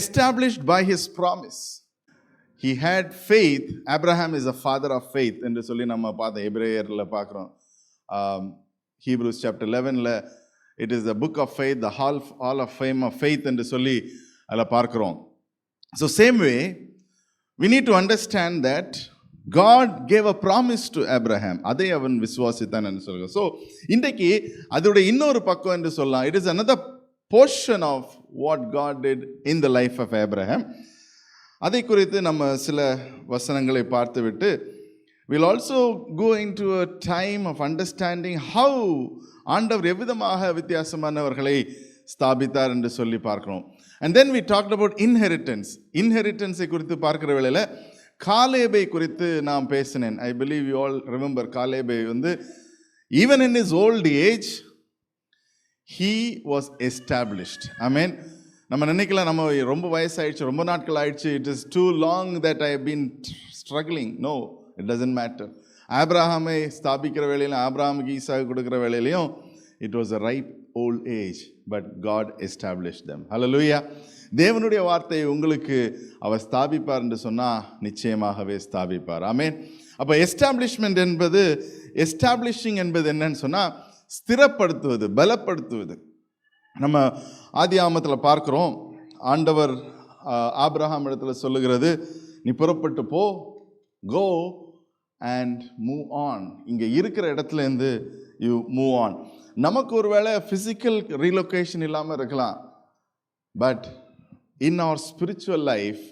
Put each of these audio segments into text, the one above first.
established by his promise. He had faith. Abraham is a father of faith என்று சொல்லி நம்ம பார்த்தோம், எபிரேயர்ல பார்க்குறோம். Hebrews chapter 11ல it is the book of faith, the hall of fame of faith என்று சொல்லி அதில் பார்க்குறோம். So same way, we need to understand that God gave a promise to Abraham. அதை அவன் விசுவாசித்தான் என்று சொல்கிறார். ஸோ இன்றைக்கு அதோட இன்னொரு பக்கம் என்று சொல்லலாம். It is another portion of what God did in the life of Abraham. அதை குறித்து நம்ம சில வசனங்களை பார்த்துவிட்டு we'll also go into a time of understanding how ஆண்டவர் எவ்விதமாக வித்தியாசமானவர்களை ஸ்தாபித்தார் என்று சொல்லி பார்க்கிறோம். And then we talked about inheritance. இன்ஹெரிட்டன்ஸை குறித்து பார்க்கிற வேளையில் காலேபை குறித்து நான் பேசினேன். I believe you all remember காலேபை even in his old age he was established. Amen. நம்ம நினைக்கலாம் நம்ம ரொம்ப வயசாயிடுச்சு, ரொம்ப நாட்கள் ஆயிடுச்சு, it is too long that I have been struggling. No, it doesn't matter. ஆபிரகாமை ஸ்தாபிக்கிற வேளையிலும் ஆபிரகாமுக்கு ஈசாக்கு கொடுக்குற வேளையிலையும் it was a ripe old age, but God established them. Hallelujah. தேவனுடைய வார்த்தையை உங்களுக்கு அவர் ஸ்தாபிப்பார் என்று சொன்னால் நிச்சயமாகவே ஸ்தாபிப்பார். ஆமென். அப்போ எஸ்டாப்ளிஷ்மெண்ட் என்பது, எஸ்டாப்ளிஷிங் என்பது என்னன்னு சொன்னால் ஸ்திரப்படுத்துவது, பலப்படுத்துவது. நம்ம ஆதியாகமத்தில் பார்க்குறோம், ஆண்டவர் ஆபிரகாம் இடத்துல சொல்லுகிறது, நீ புறப்பட்டு போ, கோ அண்ட் மூவ் ஆன். இங்கே இருக்கிற இடத்துலேருந்து யூ மூவ் ஆன். நமக்கு ஒரு வேளை ஃபிசிக்கல் ரீலொகேஷன் இல்லாமல் இருக்கலாம், but in our spiritual life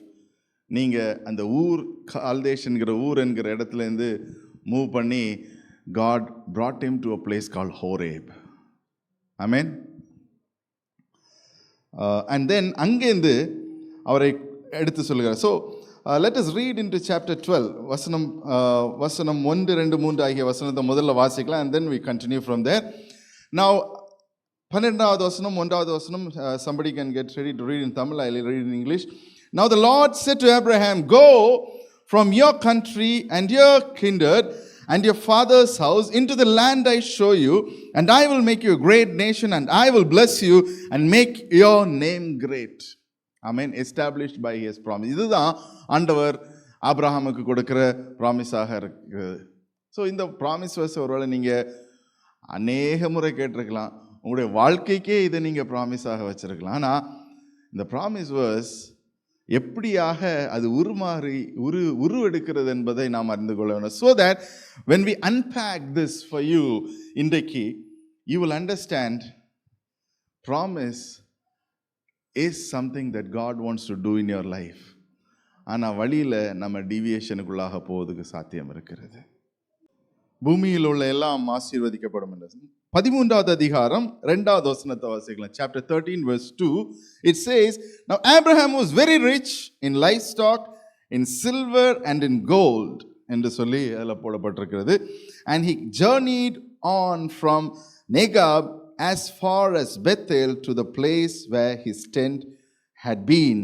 நீங்கள் அந்த ஊர், கால்தேஷ்ங்கிற ஊர் என்கிற இடத்துலேருந்து மூவ் பண்ணி God brought him to a place called Horeb. Amen. And then அங்கேருந்து அவரை எடுத்து சொல்லுகிறார். So let us read into chapter 12. வசனம் 1, 2, 3 ஆகிய வசனத்தை முதல்ல வாசிக்கலாம், and then we continue from there. Now 12வது வசனம், 1வது வசனம், somebody can get ready to read in Tamil, I will read in English. Now the Lord said to Abraham, go from your country and your kindred and your father's house into the land I show you, and I will make you a great nation, and I will bless you and make your name great. Amen. Established by his promise. இதுதான் ஆண்டவர் ஆபிரகாமுக்கு கொடுக்கிற ப்ராமிஸாக இருக்குது. So இந்த promise verse ஒருவேளை நீங்கள் அநேக முறை கேட்டிருக்கலாம், உங்களுடைய வாழ்க்கைக்கே இதை நீங்கள் ப்ராமிஸாக வச்சுருக்கலாம். ஆனால் இந்த ப்ராமிஸ் வர்ஸ் எப்படியாக அது உருவெடுக்கிறது என்பதை நாம் அறிந்து கொள்ள வேண்டும். So that when we unpack this for you இன்றைக்கு, you will understand promise is something that God wants to do in your life. ஆனால் வழியில் நம்ம டீவியேஷனுக்குள்ளாக போவதுக்கு சாத்தியம் இருக்கிறது. பூமியில் உள்ள எல்லாம் ஆசீர்வதிக்கப்படும் என்று 13வது அதிகாரம் 2வது வசனத்தை வாசிக்கலாம். Chapter 13 verse 2, it says, now Abraham was very rich in livestock, in silver and in gold என்று சொல்லி அதில் போடப்பட்டிருக்கிறது. And he journeyed on from Negab as far as Bethel to the place where his tent had been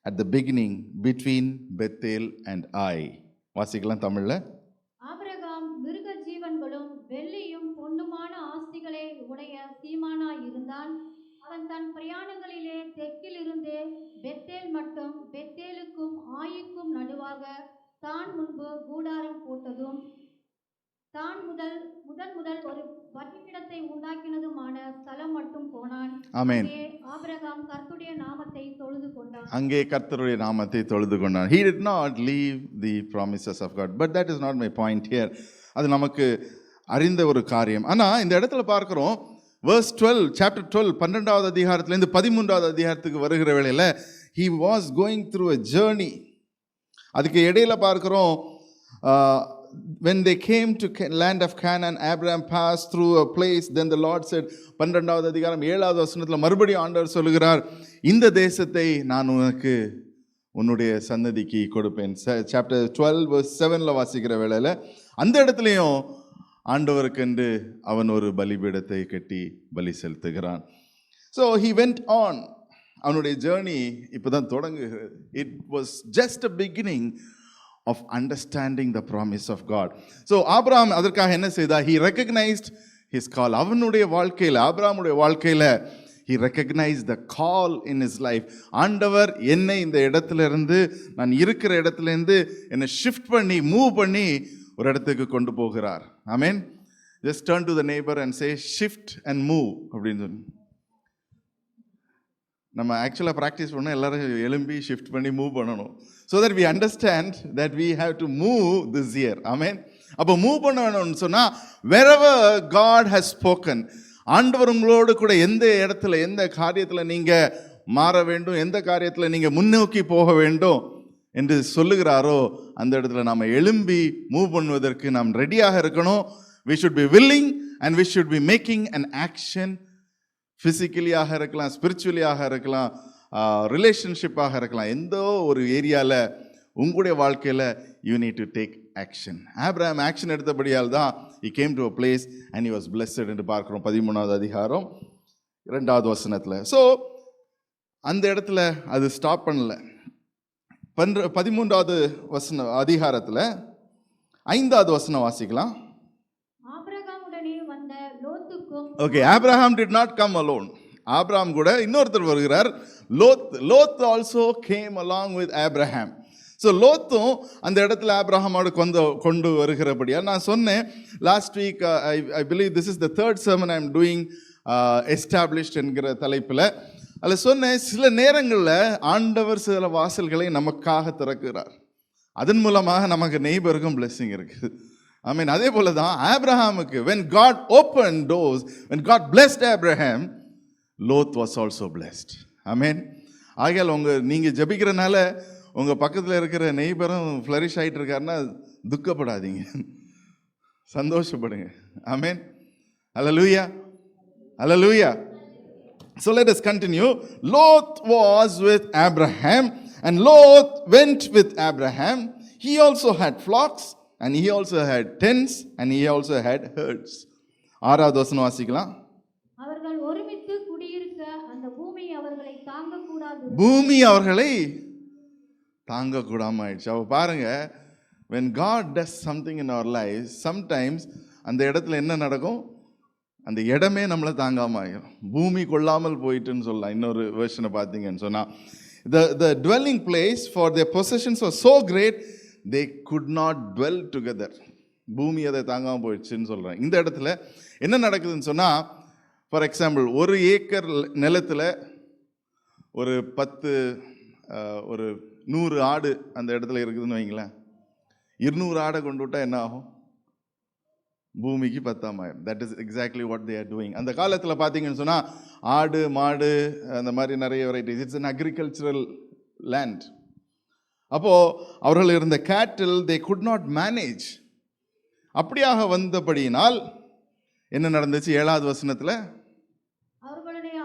at the beginning between Bethel and Ai. வாசிக்கலாம் தமிழ்ல. Abraham மிருக ஜீவன்களும் வெள்ளியும் பொன்னுமான ஆஸ்திகளை உடைய சீமானாய் இருந்தான். அவன் தன் பிரயாணங்களிலே தெற்கில் இருந்தே பெத்தேல் மட்டும், பெத்தேலுக்கும் ஆயிக்கும் நடுவாக தான் முன்பு கூடாரம் போட்டதும், தான் முதல் ஒரு பலிபீடத்தை உண்டாக்கினதுமான ஸ்தலம் மட்டும் போனான். ஆமென். ஆபிரகாம் கர்த்தருடைய நாமத்தை தொழுது கொண்டான். அங்கே கர்த்தருடைய நாமத்தை தொழுது கொண்டான். He did not leave the promises of God. But that is not my point here. அது நமக்கு அறிந்த ஒரு காரியம். ஆனால் இந்த இடத்துல பார்க்குறோம், verse 12, chapter 12, 12வது அதிகாரத்துலேருந்து 13வது அதிகாரத்துக்கு வருகிற வேளையில் he was going through a journey. அதுக்கு இடையில பார்க்குறோம், when they came to land of Canaan, Abraham passed through a place. Then the Lord said, 12வது அதிகாரம் 7வது வசனத்தில் மறுபடியும் ஆண்டவர் சொல்லுகிறார், இந்த தேசத்தை நான் உனக்கு உன்னுடைய சந்ததிக்கு கொடுப்பேன். Chapter 12 verse 7ல வாசிக்கிற வேளையில் அந்த இடத்துலையும் ஆண்டவருக்கென்று அவன் ஒரு பலிபீடத்தை கட்டி பலி செலுத்துகிறான். So he went on. அவனுடைய ஜேர்னி இப்போ தான் தொடங்குகிறது. It was just a beginning of understanding the promise of God. So Abraham அதற்காக என்ன செய்தார்? He recognized his call. அவனுடைய வாழ்க்கையில், ஆபிரகாமுடைய வாழ்க்கையில் he recognized the call in his life. ஆண்டவர் என்னை இந்த இடத்துல இருந்து, நான் இருக்கிற இடத்துல இருந்து என்னை ஷிஃப்ட் பண்ணி, மூவ் பண்ணி ஒரு இடத்துக்கு கொண்டு போகிறார். ஆமென். Just turn to the neighbor and say shift and move அப்படின்னு சொல்லி. நம்ம ஆக்சுவலாக ப்ராக்டிஸ் பண்ணால் எல்லாரும் எழும்பி ஷிஃப்ட் பண்ணி மூவ் பண்ணணும். So that we understand that we have to move this year. Amen. அப்போ மூவ் பண்ணணும்னு சொன்னால் wherever God has spoken, ஆண்டவர் உங்களோடு கூட எந்த இடத்துல, எந்த காரியத்தில் நீங்கள் மாற வேண்டும், எந்த காரியத்தில் நீங்கள் முன்னோக்கி போக வேண்டும் என்று சொல்லுகிறாரோ அந்த இடத்துல நாம் எழும்பி மூவ் பண்ணுவதற்கு நாம் ரெடியாக இருக்கணும். We should be willing and we should be making an action. ஃபிசிக்கலியாக இருக்கலாம், ஸ்பிரிச்சுவலியாக இருக்கலாம், ரிலேஷன்ஷிப்பாக இருக்கலாம், எந்த ஒரு ஏரியாவில் உங்களுடைய வாழ்க்கையில் you need to take action. Abraham action எடுத்தபடியால் தான் he came to a place and he was blessed என்று பார்க்கிறோம் 13வது அதிகாரம் 2வது வசனத்தில். ஸோ அந்த இடத்துல அது ஸ்டாப் பண்ணல. 13வது அதிகாரத்தில் 5வது வசனம் வாசிக்கலாம். ஆபிரகாமுடனே வந்த லோத்துக்கும், okay, Abraham did not come alone. Abraham கூட இன்னொருத்தர் வருகிறார். Lot also came along with Abraham. So லோத்தும் அந்த இடத்துல ஆபிரகாமோடு கொண்டு வருகிறபடியா நான் சொன்னேன் last week. I believe this is the third sermon I am doing established என்கிற தலைப்பில். அதில் சொன்னேன், சில நேரங்களில் ஆண்டவர் சில வாசல்களை நமக்காக திறக்கிறார். அதன் மூலமாக நமக்கு நெய்பருக்கும் பிளெஸிங் இருக்குது. ஐ மீன் அதே போல தான் ஆபிரகாமுக்கு when God opened doors, when God blessed Abraham, Lot was also blessed. ஆமென். ஆகையால் நீங்கள் ஜெபிக்கிறனால உங்கள் பக்கத்தில் இருக்கிற நெய்பரும் ஃப்ளரிஷ் ஆகிட்டு இருக்காருன்னா துக்கப்படாதீங்க, சந்தோஷப்படுங்க. ஆமென். அல்லேலூயா, அல்லேலூயா. So let us continue. Lot was with Abraham, and Lot went with Abraham. He also had flocks, and he also had tents, and he also had herds. 6வது வசனம் வாசிக்கலாம். அவர்கள் ஒருமித்து குடியிருக்க அந்த பூமி அவர்களை தாங்கக்கூடாது. பூமி அவர்களை தாங்கக்கூடாம ஆயிடுச்சு. அவ பாருங்க, when God does something in our lives, sometimes அந்த இடத்துல என்ன நடக்கும், அந்த இடமே நம்மளை தாங்காமல் ஆகிடும். பூமி கொள்ளாமல் போயிட்டுன்னு சொல்லலாம். இன்னொரு வேர்ஷனை பார்த்தீங்கன்னு சொன்னால், the dwelling place for their possessions was so great they could not dwell together. பூமி அதை தாங்காமல் போயிடுச்சுன்னு சொல்கிறேன். இந்த இடத்துல என்ன நடக்குதுன்னு சொன்னால், ஃபார் எக்ஸாம்பிள், 1 ஏக்கர் நிலத்தில் ஒரு 100 ஆடு அந்த இடத்துல இருக்குதுன்னு வைங்களேன். 200 ஆடை கொண்டு விட்டால் என்ன ஆகும்? பூமிக்கு 10,000. That is exactly what they are doing. அந்த காலத்தில் பார்த்தீங்கன்னு சொன்னால் ஆடு மாடு அந்த மாதிரி நிறைய varieties. It's an agricultural land. அப்போது அவர்கள் இருந்த கேட்டில் தே குட் நாட் மேனேஜ். அப்படியாக வந்தபடியினால் என்ன நடந்துச்சு? 7வது வசனத்தில், அவர்களுடைய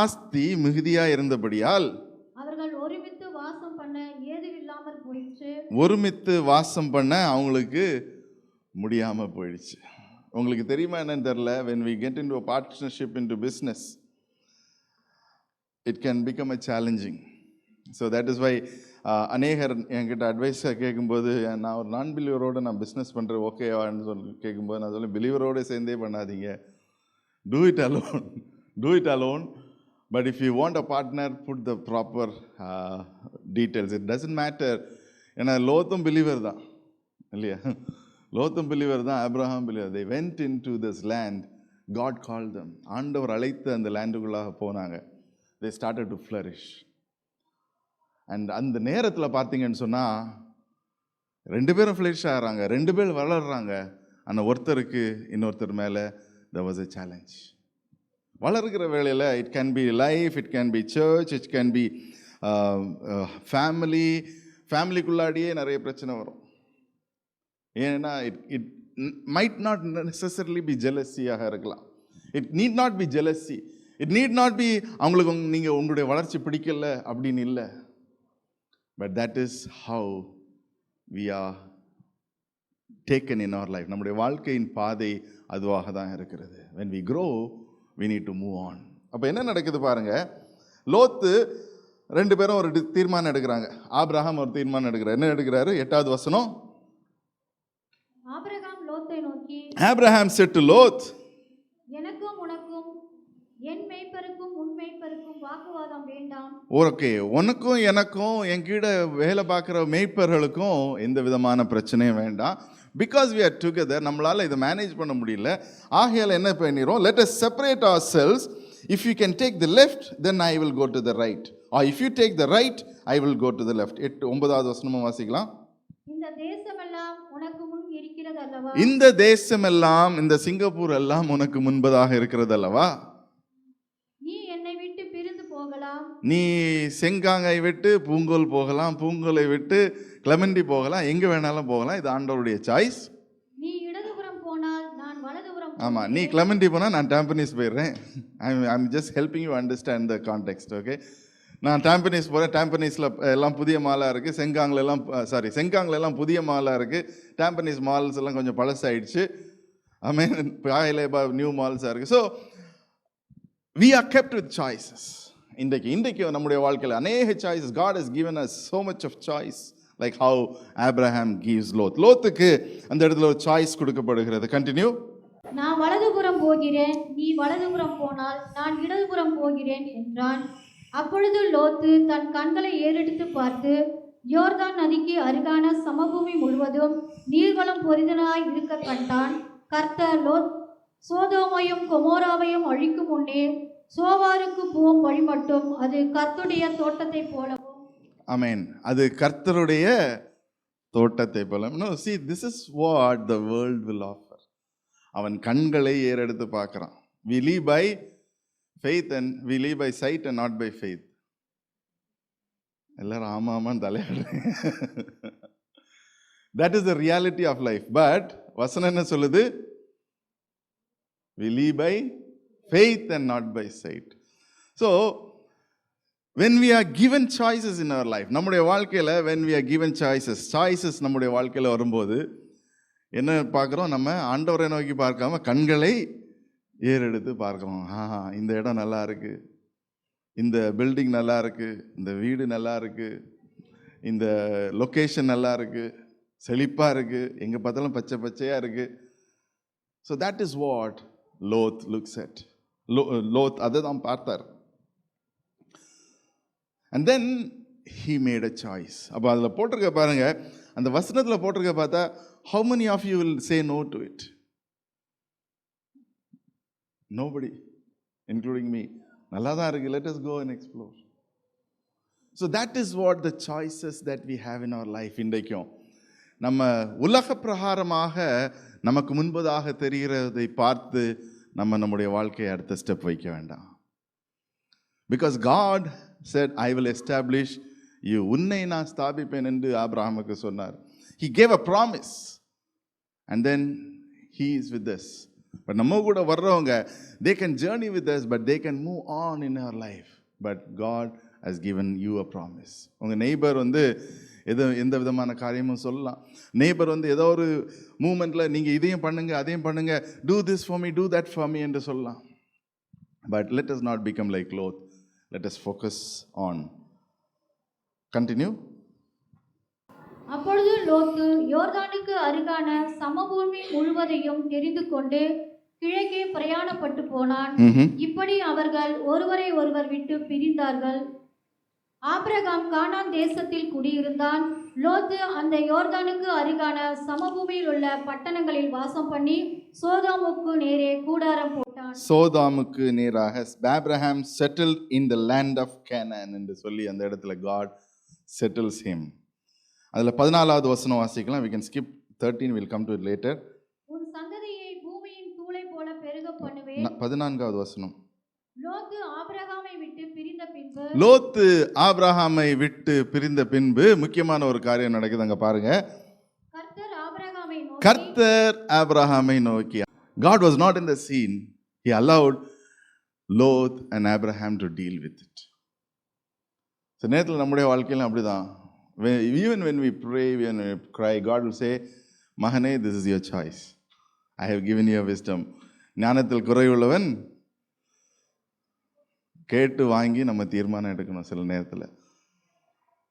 ஆஸ்தி மிகுதியாய் இருந்தபடியால் அவர்கள் ஒருமித்து வாசம் பண்ண ஏதுவில்லாமற் போயிற்று. ஒருமித்து வாசம் பண்ண அவங்களுக்கு முடியாம போயிடுச்சு. உங்களுக்கு தெரியுமா என்னன்னு தெரியல, when we get into a partnership into business, it can become a challenging. So that is why அநேகர் என்கிட்ட அட்வைஸாக கேட்கும்போது, நான் ஒரு நான் பிலீவரோடு நான் பிஸ்னஸ் பண்ணுறேன் ஓகேவான்னு சொல்லி கேட்கும்போது நான் சொல்லி, பிலீவரோடு சேர்ந்தே பண்ணாதீங்க, do it alone. But if you want a partner, put the proper details. It doesn't matter. ஏன்னா லோத்தும் பிலீவர் தான் இல்லையா? லோத்தும் பிலீவர் தான், Abraham believer. they went into this land, God called them. ஆண்டவர் அழைத்து அந்த லேண்டுக்குள்ளாக போனாங்க. they started to flourish. And அந்த நேரத்தில் பார்த்தீங்கன்னு சொன்னால் 2 பேரும் ஃப்ளரிஷ் ஆகிறாங்க, 2 பேர் வளர்கிறாங்க. ஆனால் ஒருத்தருக்கு இன்னொருத்தர் மேலே there was a challenge. வளர்கிற வேளையில் it can be life, it can be church, it can be ஃபேமிலிக்குள்ளாடியே நிறைய பிரச்சனை வரும். ஏன்னா it might not necessarily be ஜெலஸியாக இருக்கலாம். It need not be jealousy. It need not be அவங்களுக்கு நீங்கள் உங்களுடைய வளர்ச்சி பிடிக்கல அப்படின்னு இல்லை. But that is how we are taken in our life. நம்முடைய வாழ்க்கையின் பாதை அதுவாக தான் இருக்கிறது. when we grow we need to move on. அப்போ என்ன நடக்குது பாருங்க, லோத்து 2 பேரும் ஒரு தீர்மானம் எடுக்கிறாங்க. ஆபிரகாம் ஒரு தீர்மானம் எடுக்கிறார். என்ன எடுக்கிறாரு? 8வது வசனம், ஆபிரகாம் லோத்தை நோக்கி, Abraham said to Lot, okay, உனக்கும் எனக்கும் என் கீழே வேலை பார்க்குற மேய்ப்பர்களுக்கும் எந்த விதமான பிரச்சனையும் வேண்டாம். பிகாஸ் we are together, நம்மளால் இதை மேனேஜ் பண்ண முடியல. ஆகையால் என்ன பண்ணிடுறோம், let us separate ourselves. If you can take the left, then I will go to the right. Or if you take the right, I will go to the left. 9வது வசனமும் வாசிக்கலாம். இந்த தேசமெல்லாம் உனக்கு முன் இருக்கிறது அல்லவா, இந்த தேசமெல்லாம், இந்த சிங்கப்பூர் எல்லாம் உனக்கு முன்பதாக இருக்கிறது அல்லவா, நீ என்னை விட்டு பிரிந்து போகலாம், நீ செங்காங்கை விட்டு பூங்கோல் போகலாம், பூங்கோலை விட்டு கிளமெண்டி போகலாம், எங்கே வேணாலும் போகலாம். இது ஆண்டவருடைய சாய்ஸ். நீ இடதுபுறம் போனால் நான் வலதுபுறம் ஆமாம், நீ கிளமெண்டி போனால் நான் டாம்பனிஸ் போயிடுறேன். I'm just helping you understand the context. Okay, நான் டாம்பனிஸ் போகிறேன். டாம்பனிஸில் எல்லாம் புதிய மாலாக இருக்குது. செங்காங்கில் எல்லாம் புதிய மாலாக இருக்குது. டாம்பனிஸ் மால்ஸ் எல்லாம் கொஞ்சம் பழசாயிடுச்சு. ஐ மீன் பாயிலேபா நியூ மால்ஸாக இருக்குது. So we are kept with choices. இன்றைக்கு நம்முடைய வாழ்க்கையில் அநேக choices. God has given us so much of choice, like how Abraham gives Lot. லோத்துக்கு அந்த இடத்துல ஒரு சாய்ஸ் கொடுக்கப்படுகிறது. கண்டினியூ. நான் வலதுபுறம் போகிறேன், நீ வலதுபுறம் போனால் நான் இடதுபுறம் போகிறேன் என்றான். அப்பொழுது லோத்து தன் கண்களை ஏறெடுத்து பார்த்து யோர்தான் நதிக்கு அருகான சமபூமி முழுவதும் நீர்வளம் பொரிதனாய் இருக்க கண்டான். கர்த்தர் சோதோமையும் கொமோராவையும் அழிக்கும் முன்னே சோவாருக்கு போகும் வழி மட்டும் அது கர்த்தருடைய தோட்டத்தை போலவும். ஆமென். அது கர்த்தருடைய தோட்டத்தை போல. No, see, this is what the world will offer. அவன் கண்களை ஏறெடுத்து பார்க்கறான். We live by faith and we live by sight and not by faith. எல்லாரும் ஆமா ஆமான்னு தலையாடுறேன். That is the reality of life. But வசனம் என்ன சொல்லுது? We live by faith and not by sight. So, when we are given choices in our life, நம்முடைய வாழ்க்கையில் when we are given choices நம்முடைய வாழ்க்கையில் வரும்போது என்ன பார்க்குறோம், நம்ம ஆண்டவரை நோக்கி பார்க்காம கண்களை ஏறெடுத்து பார்க்குறோம். இந்த இடம் நல்லா இருக்கு, இந்த பில்டிங் நல்லா இருக்கு, இந்த வீடு நல்லா இருக்கு, இந்த லொக்கேஷன் நல்லா இருக்கு, செழிப்பாக இருக்கு, எங்கே பார்த்தாலும் பச்சை பச்சையாக இருக்கு. So that is what Lot looks at. Lot அதை தான் பார்த்தார். And then he made a choice. அப்போ அதில் போட்டிருக்க பாருங்க, அந்த வசனத்தில் போட்டிருக்க பார்த்தா, how many of you will say no to it? Nobody, including me. நல்லா தான் இருக்கு, let us go and explore. So that is what the choices that we have in our life. இன்றைக்கும் நம்ம உலக பிரகாரமாக நமக்கு முன்பதாக தெரிகிறதை பார்த்து நம்முடைய வாழ்க்கையை அடுத்த ஸ்டெப் வைக்க வேண்டாம். Because God said, I will establish you. உன்னை நான் ஸ்தாபிப்பேன் என்று ஆபிரகாமுக்கு சொன்னார். He gave a promise and then he is with us. But நம்ம கூட வர்றவங்க, they can journey with us but they can move on in our life. But God has given you a promise. உங்கள் neighbour எந்த விதமான காரியமும் சொல்லலாம். Neighbour ஏதோ ஒரு மூமெண்ட்டில் நீங்கள் இதையும் பண்ணுங்க அதையும் பண்ணுங்க, do this for me, do that for me என்று சொல்லலாம். But let us not become like Lot. Let us focus on. Continue. அப்பொழுது லோத்து யோர்தானுக்கு அருகான சமபூமி முழுவதையும் தெரிந்து கொண்டு கிழக்கே பிரயாணப்பட்டு போனான். இப்படி அவர்கள் ஒருவரை ஒருவர் விட்டு பிரிந்தார்கள். ஆபிரகாம் கானான் தேசத்தில் குடியிருந்தான். லோத்து அந்த யோர்தானுக்கு அருகான சமபூமியில் உள்ள பட்டணங்களில் வாசம் பண்ணி சோதோமுக்கு நேரே கூடாரம் போட்டான். சோதோமுக்கு நேராக Abraham settled in the land of Canaan என்று சொல்லி அந்த இடத்துல God settles him. அதில் 14வது வசனம் வாசிக்கலாம். We can skip 13, we'll come to it later. உன் சந்ததியை பூமியின் தூளை போல பெருக பண்ணுவேன். 14வது வசனம். லோத்து ஆபிரகாமை விட்டு பிரிந்த பின்பு முக்கியமான ஒரு காரியம் நடக்குது. அங்க பாருங்க, கர்த்தர் ஆபிரகாமை நோக்கி. God was not in the scene. He allowed Lot and Abraham to deal with it. So நேத்துல நம்முடைய வாழ்க்கையில அப்படிதான். Even when we pray, when we cry, God will say, மகனே, this is your choice. I have given you wisdom. ஞானத்தில் குறைவுள்ளவன் கேட்டு வாங்கி நம்ம தீர்மானம் எடுக்கணும் சில நேரத்தில்.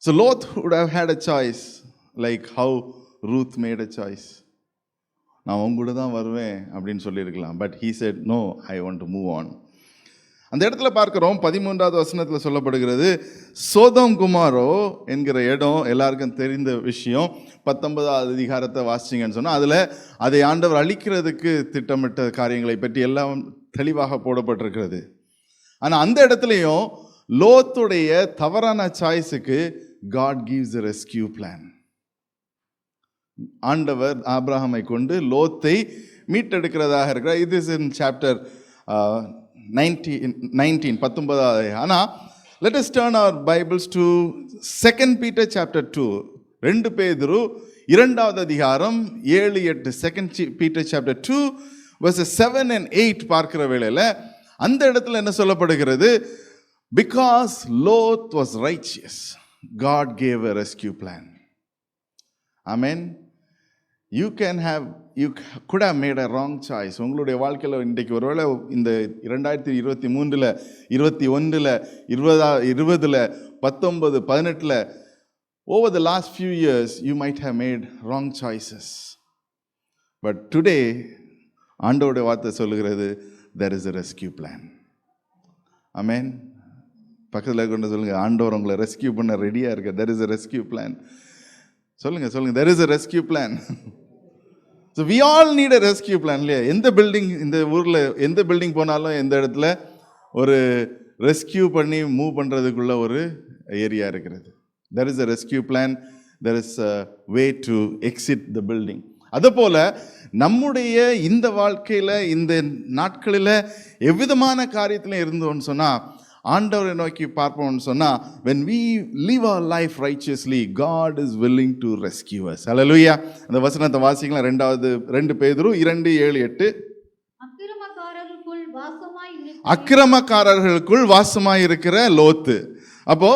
So Lot would have had a choice, like how Ruth made a choice. நான் உங்க கூட தான் வருவேன் அப்படின்னு சொல்லியிருக்கலாம். But he said, no, I want to move on. அந்த இடத்துல பார்க்கிறோம் 13வது வசனத்தில் சொல்லப்படுகிறது, சோதோம் குமாரோ என்கிற இடம் எல்லாருக்கும் தெரிந்த விஷயம். 19வது அதிகாரத்தை வாசிச்சிங்கன்னு சொன்னால் அதில் அதை ஆண்டவர் அழிக்கிறதுக்கு திட்டமிட்ட காரியங்களை பற்றி எல்லாம் தெளிவாக போடப்பட்டிருக்கிறது. ஆனால் அந்த இடத்துலையும் லோத்துடைய தவறான சாய்ஸுக்கு God gives a rescue plan. ஆண்டவர் ஆபிரகாமை கொண்டு லோத்தை மீட்டெடுக்கிறதாக இருக்கிறார். இது இஸ் இன் சாப்டர் 19. ஆனால் let us turn our Bibles to 2 Peter chapter 2. 2 பேதுரு 2வது அதிகாரம் 7-8. 2 Peter chapter 2 verses 7 and 8 பார்க்கிற வேளையில் அந்த இடத்துல என்ன சொல்லப்படுகிறது? Because Lot was righteous, God gave a rescue plan. Amen. You could have made a wrong choice. உங்களுடைய வாழ்க்கையில் இன்றைக்கு ஒருவேளை இந்த 2023, 21, 20, 19, 18 over the last few years you might have made wrong choices. But today ஆண்டவருடைய வார்த்தை சொல்லுகிறது, there is a rescue plan. Amen. பக்கத்தில் கொண்டு சொல்லுங்க, ஆண்டவர் உங்களை ரெஸ்கியூ பண்ண ரெடியாக இருக்க. there is a rescue plan. சொல்லுங்க there is a rescue plan. So we all need a rescue plan இல்லையா? எந்த பில்டிங், இந்த ஊரில் எந்த பில்டிங் போனாலும் எந்த இடத்துல ஒரு ரெஸ்கியூ பண்ணி மூவ் பண்ணுறதுக்குள்ள ஒரு ஏரியா இருக்கிறது. there is a rescue plan, there is a way to exit the building. அதுபோல் நம்முடைய இந்த வாழ்க்கையில் இந்த நாட்களில் எவ்விதமான காரியத்திலும் இருந்தோன்னு சொன்னால் ஆண்டவரை நோக்கி பார்ப்போம்னு சொன்னால், when we live our life righteously, God is willing to rescue us. Hallelujah. அந்த வசனத்தை வாசிக்கலாம். 2 பேதுரு 2:7-8. அக்கிரமக்காரர்களுக்குள் வாசமாய் இருக்கிற லோத்து. அப்போ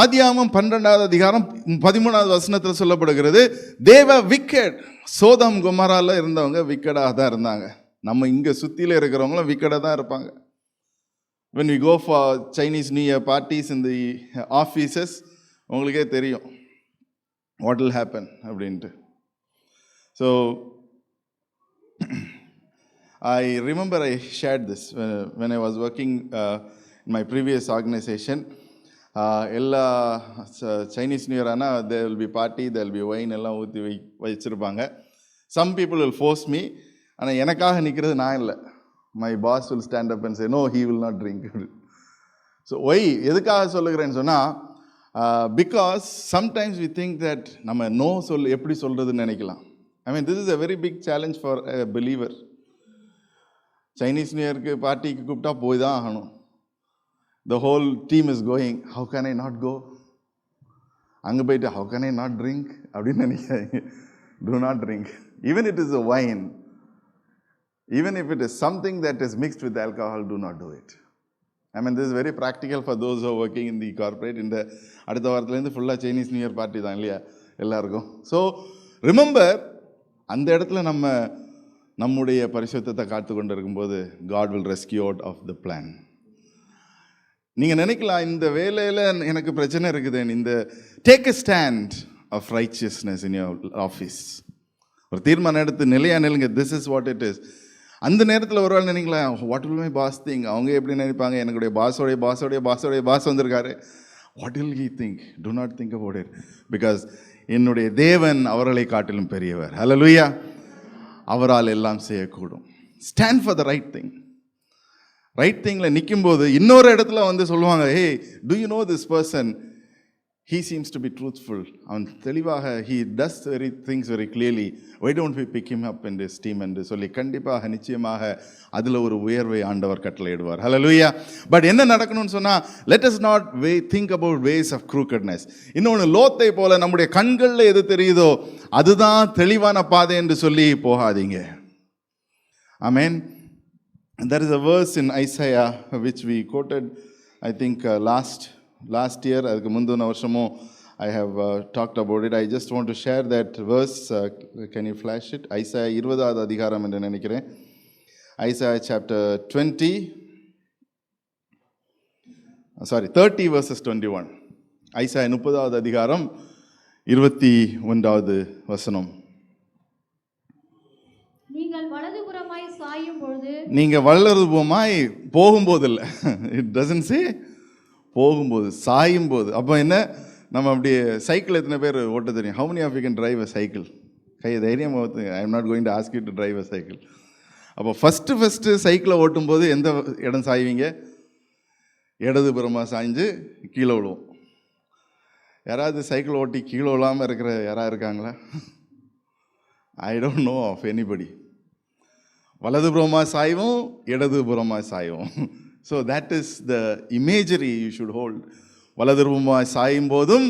ஆதியாகமம் 12வது அதிகாரம் 13வது வசனத்தில் சொல்லப்படுகிறது, தேவ விக்கெட். சோதம் குமாரால இருந்தவங்க விக்கெடாக தான் இருந்தாங்க. நம்ம இங்கே சுற்றில இருக்கிறவங்களும் விக்கெடாக தான் இருப்பாங்க. when we go for Chinese New Year parties in the offices, உங்களுக்கே தெரியும் what will happen அப்படின்ட்டு. So I remember I shared this when I was working in my previous organization. எல்லா Chinese New Year ஆனால் there will be party, there will be wine எல்லாம் ஊற்றி வச்சிருப்பாங்க. Some people will force me. ஆனால் எனக்காக நிற்கிறது நான் இல்லை. My boss will stand up and say, no, he will not drink. So why? எதுக்காக சொல்லுகிறேன்னு சொன்னால், because sometimes we think that நம்ம நோ எப்படி சொல்கிறதுன்னு நினைக்கலாம். I mean, this is a very big challenge for a believer. Chinese New Yearக்கு பார்ட்டிக்கு கூப்பிட்டா போய் தான் ஆகணும். The whole team is going. How can I not go? அங்கே போயிட்டு how can I not drink அப்படின்னு நினைக்காதீங்க. Do not drink. Even it is a wine. Even if it is something that is mixed with alcohol, do not do it. I mean, this is very practical for those who are working in the corporate. இந்த அடுத்த வாரத்துலேருந்து ஃபுல்லாக Chinese new year party தான் இல்லையா எல்லாருக்கும். So remember, அந்த இடத்துல நம்முடைய பரிசுத்தத்தை காத்து கொண்டு இருக்கும்போது God will rescue out of the plan. நீங்கள் நினைக்கலாம், இந்த வேலையில் எனக்கு பிரச்சனை இருக்குது. இந்த take a stand of righteousness in your office. ஒரு தீர்மானம் எடுத்து நிலையாக நிலுங்க. This is what it is. அந்த நேரத்தில் ஒரு வேளை நினைக்கலாம், what will my boss think? அவங்க எப்படி நினைப்பாங்க? எனக்குடைய பாஸோடைய பாஸ் வந்திருக்காரு. What will he think? Do not think about it. Because என்னுடைய தேவன் அவர்களை காட்டிலும் பெரியவர். ஹல்லேலூயா. அவரால் எல்லாம் செய்யக்கூடும். Stand for the right thing. Right திங்கில் நிற்கும்போது இன்னொரு இடத்துல வந்து சொல்லுவாங்க, hey, do you know this person? He seems to be truthful. அவன் தெளிவாக he does things very clearly. Why don't we pick him up in this team என்று சொல்லி கண்டிப்பாக நிச்சயமாக அதில் ஒரு உயர்வை ஆண்டவர் கட்டளையிடுவார். Hallelujah. பட் என்ன நடக்கணும்னு சொன்னால், let us not think about ways of crookedness. இன்னொன்று, லோத்தை போல நம்முடைய கண்களில் எது தெரியுதோ அதுதான் தெளிவான பாதை என்று சொல்லி போகாதீங்க. Amen. And there is a verse in Isaiah which we quoted, I think last year, அதுக்கு முந்தின வருஷமும் I have talked about it. I just want to share that verse. Can you flash it? Isaiah 20வது அதிகாரம் என்று நினைக்கிறேன். Isaiah chapter 30 verses 21. Isaiah 30வது அதிகாரம் 21வது வசனம். நீங்கள் வலதுபுறமாய் சாயும் பொழுது நீங்கள் வளருவோமாய் போகும்போது இல்லை, இட் டசன்ட் சே போகும்போது, சாயும் போது. அப்போ என்ன, நம்ம அப்படியே சைக்கிள் எத்தனை பேர் ஓட்ட தெரியும்? How many of you can drive a cycle? கை தைரியம், I am not going to ask you to drive a cycle. அப்போ ஃபஸ்ட்டு சைக்கிளை ஓட்டும்போது எந்த இடம் சாய்வீங்க? இடதுபுறமாக சாய்ஞ்சு கீழே விழுவோம். யாராவது சைக்கிள் ஓட்டி கீழே விழாமல் இருக்கிற யாராவது இருக்காங்களா? I don't know of anybody. வலதுபுறமாக சாய்வோம், இடதுபுறமாக சாய்வோம். So that is the imagery you should hold. வலதுபுறமாய் சாயும் போதும்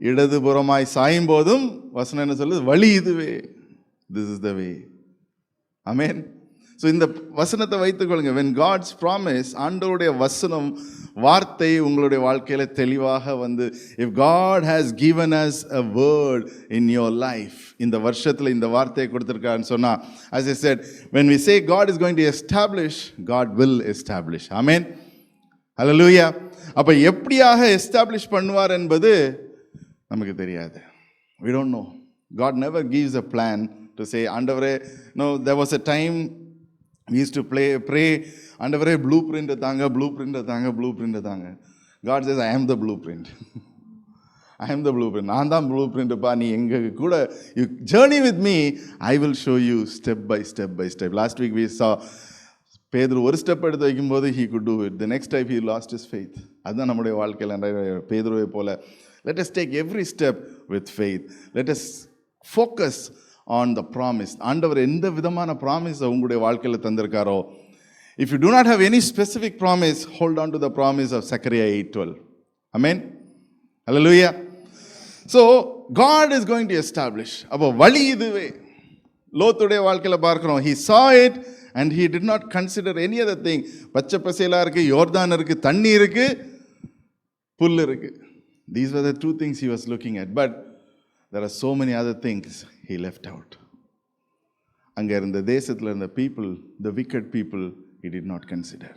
இடதுபுறமாய் சாயும் போதும் வசனம் என்ன சொல்லுது? வழி இதுவே, this is the way. Amen. So இந்த வசனத்தை வைத்துக்கொள்ளுங்க. when God's promise, ஆண்டவருடைய வசனம், வார்த்தை உங்களுடைய வாழ்க்கையில் தெளிவாக வந்து, if God has given us a word in your life, இந்த வருஷத்தில் இந்த வார்த்தையை கொடுத்துருக்கான்னு சொன்னால், as I said, when we say God is going to establish, God will establish. Amen. Hallelujah. அப்போ எப்படியாக எஸ்டாப்ளிஷ் பண்ணுவார் என்பது நமக்கு தெரியாது. we don't know. God never gives a plan to say, ஆண்டவரே, no, there was a time we used to pray, ஆண்டவரே blue print தாங்க, blue print தாங்க, ப்ளூ பிரிண்ட் தாங்க. God says, I am the blueprint. I am the blueprint. நான் தான் blue பிரிண்ட்ப்பா. நீ எங்கள் கூட you journey with me, I will show you step by step by step. Last week we saw பேதுரு ஒரு step எடுத்து வைக்கும்போது he could do it. The next time he lost his faith. அதுதான் நம்முடைய வாழ்க்கையில் பேதுருவை போல. Let us take every step with faith. Let us focus on the promise. ஆண்டவர் எந்த விதமான ப்ராமிஸை உங்களுடைய வாழ்க்கையில் தந்திருக்காரோ, if you do not have any specific promise, hold on to the promise of Zechariah 8:12. Amen. Hallelujah. So God is going to establish. அப்போ வழி இதுவே. லோத்துடைய வாழ்க்கையில் பார்க்கிறோம், he saw it and he did not consider any other thing. பச்சை பசேலா இருக்கு, யோர்தான் இருக்கு, தண்ணி இருக்கு, புல் இருக்கு. These were the two things he was looking at. But there are so many other things he left out. அங்கே இருந்த தேசத்தில் இருந்த people, the wicked people, he did not consider.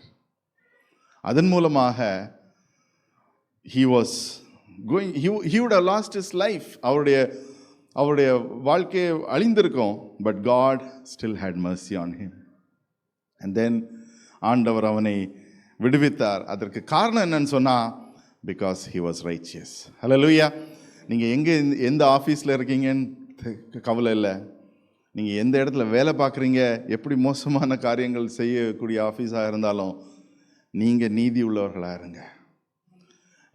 அதன் மூலமாக he was going, he would have lost his life. அவருடைய வாழ்க்கையை அழிந்திருக்கும். But God still had mercy on him. And then ஆண்டவர் அவனை விடுவித்தார். அதற்கு காரணம் என்னன்னு சொன்னால், because he was righteous. Hallelujah. நீங்கள் எந்த ஆஃபீஸில் இருக்கீங்கன்னு கவலை இல்லை. நீங்கள் எந்த இடத்துல வேலை பார்க்குறீங்க, எப்படி மோசமான காரியங்கள் செய்யக்கூடிய ஆஃபீஸாக இருந்தாலும் நீங்கள் நீதி உள்ளவர்களாக இருங்க.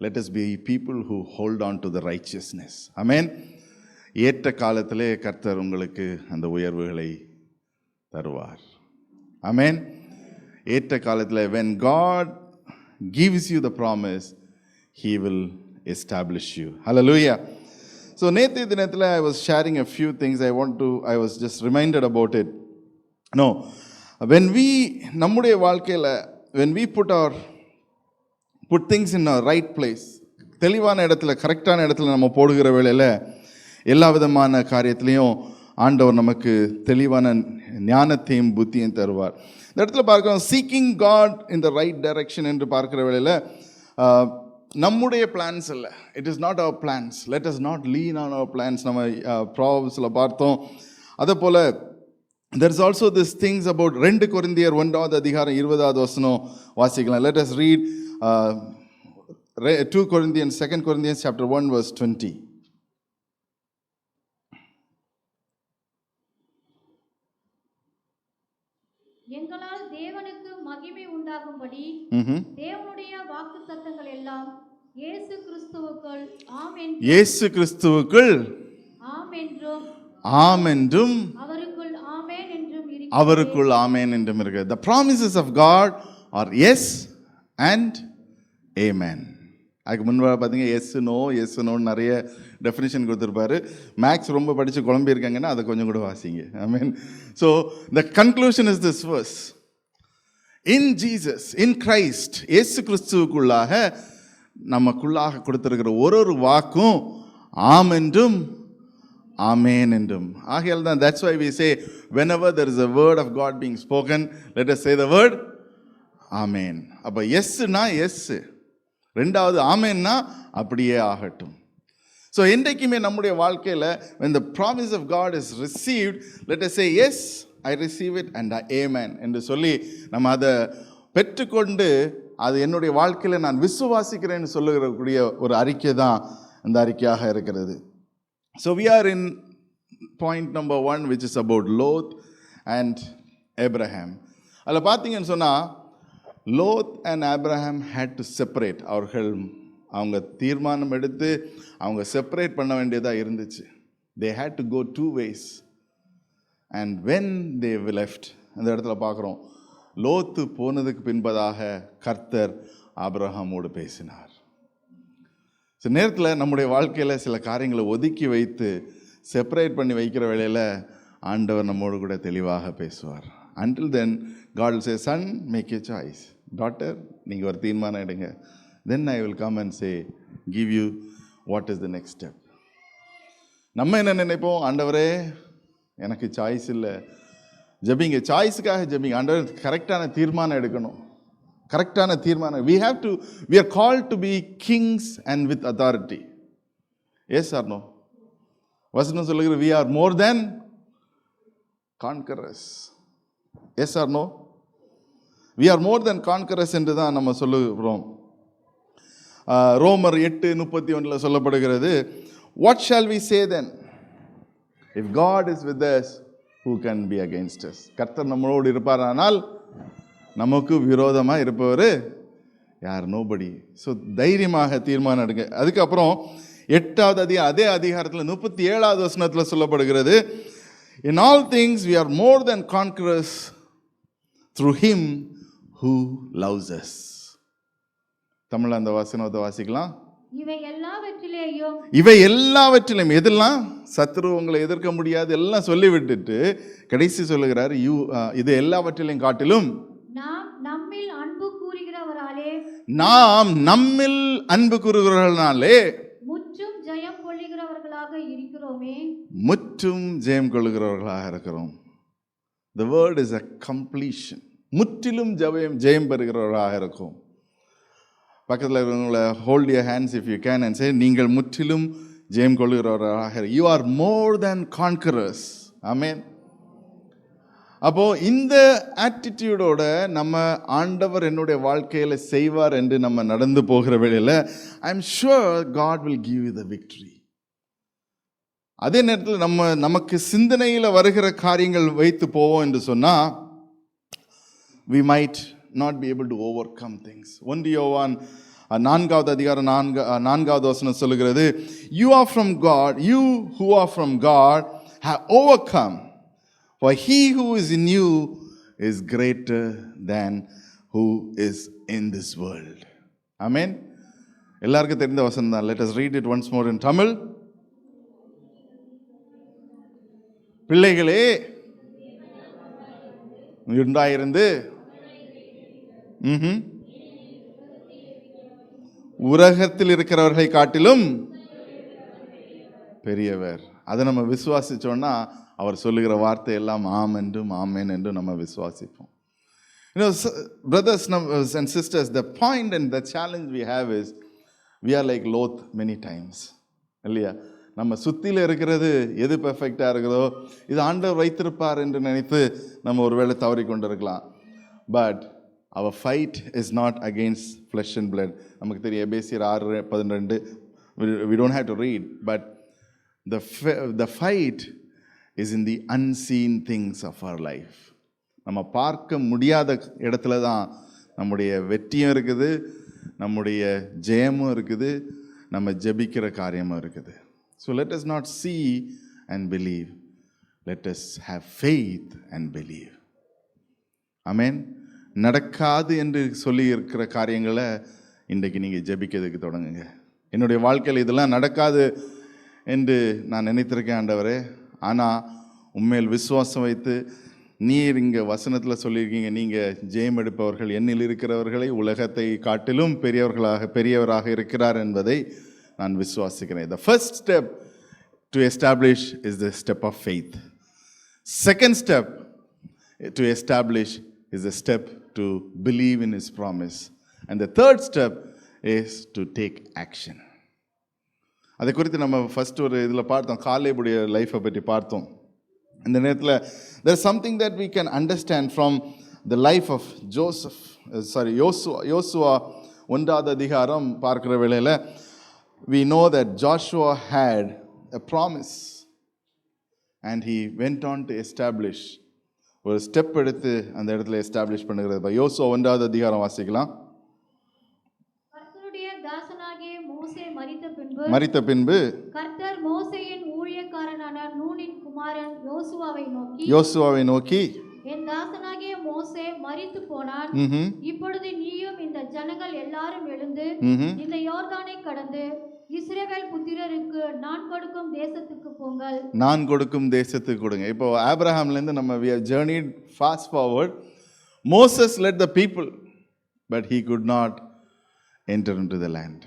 Let us be people who hold on to the righteousness. Amen. ஏற்ற காலத்திலே கர்த்தர் உங்களுக்கு அந்த உயர்வுகளை தருவார். Amen. ஏற்ற காலத்தில் when God gives you the promise, he will establish you. Hallelujah. So நேற்றைய தினத்தில் I was sharing a few things. I was just reminded about it. No, when we நம்முடைய வாழ்க்கையில் when we put things in a right place, தெளிவான இடத்துல, கரெக்டான இடத்துல நம்ம போடுகிற வேளையில் எல்லா விதமான காரியத்திலையும் ஆண்டவர் நமக்கு தெளிவான ஞானத்தையும் புத்தியும் தருவார். இந்த இடத்துல பார்க்கிறோம், seeking God in the right direction என்று பார்க்கிற வேளையில் நம்முடைய பிளான்ஸ் இல்லை. It is not our plans. Let us not lean on our plans. நம்ம ப்ராவர்ப்ஸில் பார்த்தோம். அதே போல் there is also this things about 2 கொரிந்தியர் 1வது அதிகாரம் 20வது வசனம் வாசிக்கலாம். Let us read 2 Corinthians chapter 1 verse 20. எங்களால் தேவனுக்கு மகிமை உண்டாகும்படி தேவனுடைய வாக்குத்தத்தங்கள் எல்லாம் இயேசு கிறிஸ்துவுக்குள் ஆம் என்றும் ஆம் என்றும் அவருக்குள் ஆமென் என்றும் இருக்கிறது. The promises of God are yes and amen. அதுக்கு முன்பாக பார்த்தீங்க எஸ் நோ நிறைய டெஃபினிஷன் கொடுத்துருப்பாரு. மேக்ஸ் ரொம்ப படித்து குழம்பியிருக்காங்கன்னா அதை கொஞ்சம் கூட வாசிங்க. I mean, so the conclusion is this verse. In Jesus, in Christ, இயேசு கிறிஸ்துவுக்குள்ளாக நமக்குள்ளாக கொடுத்திருக்கிற ஒரு வாக்கும் ஆம் என்றும் ஆமேன் என்றும். ஆகையால் தான் that's why we say whenever there is a word of God being spoken, let us say the word ஆமேன். அப்போ எஸ்னா எஸ், ரெண்டாவது ஆமேன்னா அப்படியே ஆகட்டும். ஸோ என்றைக்குமே நம்முடைய வாழ்க்கையில் when the promise of God is received, let us say yes I receive it and ஆமென் என்று சொல்லி நம்ம அதை பெற்றுக்கொண்டு அது என்னுடைய வாழ்க்கையில் நான் விசுவாசிக்கிறேன்னு சொல்லுகிறக்கூடிய ஒரு அறிக்கை தான் இந்த அறிக்கையாக இருக்கிறது. So we are in point number 1, which is about Lot and Abraham. அதில் பார்த்தீங்கன்னு சொன்னால் Lot and Abraham had to separate. அவங்க தீர்மானம் எடுத்து அவங்க செப்பரேட் பண்ண வேண்டியதாக இருந்துச்சு. They had to go 2 ways. And when they left, அந்த இடத்துல பார்க்குறோம், லோத்து போனதுக்கு பின்பதாக கர்த்தர் ஆபிரகாமோடு பேசினார். சில நேரத்தில் நம்முடைய வாழ்க்கையில் சில காரியங்களை ஒதுக்கி வைத்து செப்பரேட் பண்ணி வைக்கிற வேளையில் ஆண்டவர் நம்மோடு கூட தெளிவாக பேசுவார். Until then, God will say, son, make a choice. Daughter, நீங்கள் ஒரு தீர்மானம் எடுங்க. Then I will come and say, give you what is the next step. நம்ம என்ன நினைப்போம், ஆண்டவரே எனக்கு சாய்ஸ் இல்லை, ஜெபிங்க, சாய்ஸுக்காக ஜெபிங்க. ஆண்டவர் கரெக்டான தீர்மானம் எடுக்கணும், கரெக்டான தீர்மானம். we are called to be kings and with authority. Yes or no? வசனம் சொல்லுகிற we are more than conquerors. Yes or no? We are more than conquerors என்று தான் நம்ம சொல்லுகிறோம். ரோமர் 8:31 சொல்லப்படுகிறது, what shall we say then? If God is with us, who can be against us? கர்த்தர் நம்மளோடு இருப்பாரானால் நமக்கு விரோதமாக இருப்பவர் யார்? நோபடி. ஸோ தைரியமாக தீர்மானம் எடுங்க. அதுக்கப்புறம் 8வது அதே அதிகாரத்தில் 37வது வசனத்தில் சொல்லப்படுகிறது, in all things we are more than conquerors through him who loves us. தமிழ்ல அந்த வசனத்தை வாசிக்கலாம். இவை எல்லாவற்றிலும் எதெல்லாம் சத்துரு உங்களை எதிர்க்க முடியாது எல்லாம் சொல்லி விட்டுட்டு கடைசி சொல்லுகிறார், இது எல்லாவற்றிலும் காட்டிலும் நாம் நம்மில் அன்பு கூறுகிறவர்களாலே முற்றும் ஜெயம் கொள்ளுகிறவர்களாக இருக்கிறோம். The word is a completion. முற்றிலும் ஜெயம் பெறுகிறவர்களாக இருக்கும். பக்கத்தில் இருக்கிறவங்கள hold your hands if you can and say, நீங்கள் முற்றிலும் ஜெயம் கொள்ளுகிறவர்களாக, you are more than conquerors. ஆமென். அப்போ இந்த ஆட்டிடியூடோட நம்ம ஆண்டவர் என்னுடைய வாழ்க்கையில் செய்வார் என்று நம்ம நடந்து போகிற வேளையில் I am sure God will give you the victory. அதே நேரத்தில் நமக்கு சிந்தனையில் வருகிற காரியங்கள் வைத்து போவோம் என்று சொன்னால் we might not be able to overcome things. 1 யோவான் 4வது அதிகாரம் 4வது வசனம் சொல்லுகிறது, you who are from God have overcome, for he who is in you is greater than who is in this world. Amen. எல்லாருக்கும் தெரிந்த வசனம் தான். Let us read it once more in Tamil. பிள்ளைகளே உண்டாயிருந்து உலகத்தில் இருக்கிறவர்களை காட்டிலும் பெரியவர். அதை நம்ம விசுவாசிச்சோம்னா அவர் சொல்லுகிற வார்த்தை எல்லாம் ஆம் என்றும் ஆமேன் என்றும் நம்ம விசுவாசிப்போம். Brothers and sisters, the point and the challenge we have is we are like Lot many times. இல்லையா? நம்ம சுற்றியில் இருக்கிறது எது பெர்ஃபெக்டாக இருக்கிறதோ இது ஆண்டவர் வைத்திருப்பார் என்று நினைத்து நம்ம ஒருவேளை தவறி கொண்டிருக்கலாம். But our fight is not against flesh and blood. நமக்கு தெரியும் எபேசியர் 6:12. we don't have to read, but the fight is in the unseen things of our life. நம்ம பார்க்க முடியாத இடத்துல தான் நம்முடைய வெற்றியும் இருக்குது, நம்முடைய ஜெயமும் இருக்குது, நம்ம ஜெபிக்கிற காரியமும் இருக்குது. So let us not see and believe. Let us have faith and believe. Amen. நடக்காது என்று சொல்லி இருக்கிற காரியங்களை இன்றைக்கு நீங்கள் ஜெபிக்கிறதுக்கு தொடங்குங்க. என்னுடைய வாழ்க்கையில் இதெல்லாம் நடக்காது என்று நான் நினைத்திருக்கேன் ஆண்டவரே, ஆனால் உண்மையில் விசுவாசம் வைத்து நீர் இங்கே வசனத்தில் சொல்லியிருக்கீங்க, நீங்கள் ஜெயம் எடுப்பவர்கள் என்னில் இருக்கிறவர்களை உலகத்தை காட்டிலும் பெரியவராக இருக்கிறார் என்பதை நான் விசுவாசிக்கிறேன். The first step to establish is the step of faith. Second step to establish is the step to believe in his promise. And the third step is to take action. அதை குறித்து நம்ம ஃபர்ஸ்ட் ஒரு இதில் பார்த்தோம், காலேபுடைய லைஃப்பை பற்றி பார்த்தோம். இந்த நேரத்தில் there is something that we can understand from the life of யோசுவா 1வது அதிகாரம் பார்க்கிற வேளையில் we know that Joshua had a promise and he went on to establish, ஒரு ஸ்டெப் எடுத்து அந்த இடத்துல எஸ்டாப்ளிஷ் பண்ணுகிறது. யோசுவா 1வது அதிகாரம் வாசிக்கலாம். கர்த்தருடைய தாசனாகிய மோசே மரித்த பின்பு கர்த்தர் மோசேயின் ஊழியக்காரனான நூனின் குமாரன் யோசுவாவை நோக்கி என் தாசனாகிய மோசே மரித்து போனான். இப்பொழுது நீயும் இந்த ஜனங்கள் எல்லாரும் எழுந்து இந்த யோர்தானை கடந்து இஸ்ரவேல் புத்திரருக்கு நான் கொடுக்கும் தேசத்துக்கு போங்கள். நான் கொடுக்கும் தேசத்துக்கு கொடுங்க. இப்போ ஆபிரகாம்ல இருந்து நம்ம we have journeyed fast forward. Moses led the people but he could not enter into the land.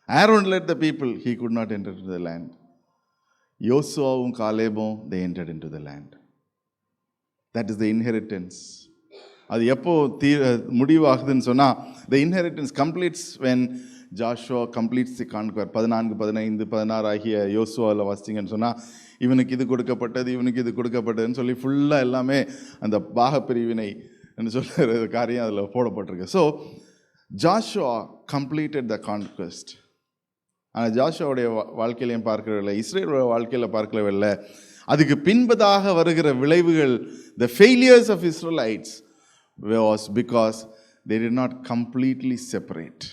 Aaron led the people, he could not enter into the land. யோசுவாவும் காலேபும் they entered into the land. That is the inheritance. அது எப்போ முடிவாகுதுன்னு சொன்னா the inheritance completes when Joshua completes the conquer. 14, 15, 16 ஆகிய யோசுவாவில் வாசிங்கன்னு சொன்னால் இவனுக்கு இது கொடுக்கப்பட்டதுன்னு சொல்லி ஃபுல்லாக எல்லாமே அந்த பாகப்பிரிவினை என்று சொல்கிற காரியம் அதில் போடப்பட்டிருக்கு. So Joshua completed the conquest. ஆனால் ஜாஷுவாவுடைய வாழ்க்கையிலையும் பார்க்கிறவில்லை, இஸ்ரேலோட வாழ்க்கையில் பார்க்கவில்லை. அதுக்கு பின்பதாக வருகிற விளைவுகள், the failures of Israelites was because they did not completely separate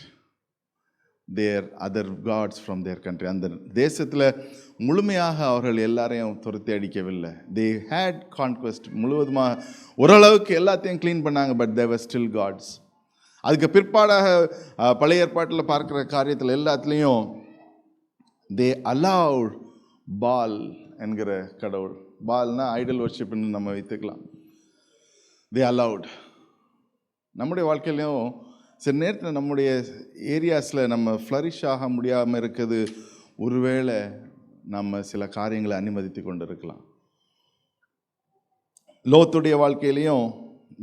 their other gods from their country. அந்த தேசத்தில் முழுமையாக அவர்கள் எல்லாரையும் துரத்தி அடிக்கவில்லை. they had conquest, முழுவதுமாக ஓரளவுக்கு எல்லாத்தையும் க்ளீன் பண்ணாங்க, but they were still gods. அதுக்கு பிற்பாடாக பழைய ஏற்பாட்டில் பார்க்குற காரியத்தில் எல்லாத்துலேயும் they allowed பால் என்கிற கடவுள், பால்னா ஐடல் வர்ஷிப்னு நம்ம வைத்துக்கலாம், they allowed. நம்முடைய வாழ்க்கையிலையும் சில நேரத்தில் நம்முடைய ஏரியாஸில் நம்ம ஃப்ளரிஷ் ஆக முடியாமல் இருக்குது, ஒருவேளை நம்ம சில காரியங்களை அனுமதித்து கொண்டு இருக்கலாம். லோத்துடைய வாழ்க்கையிலையும்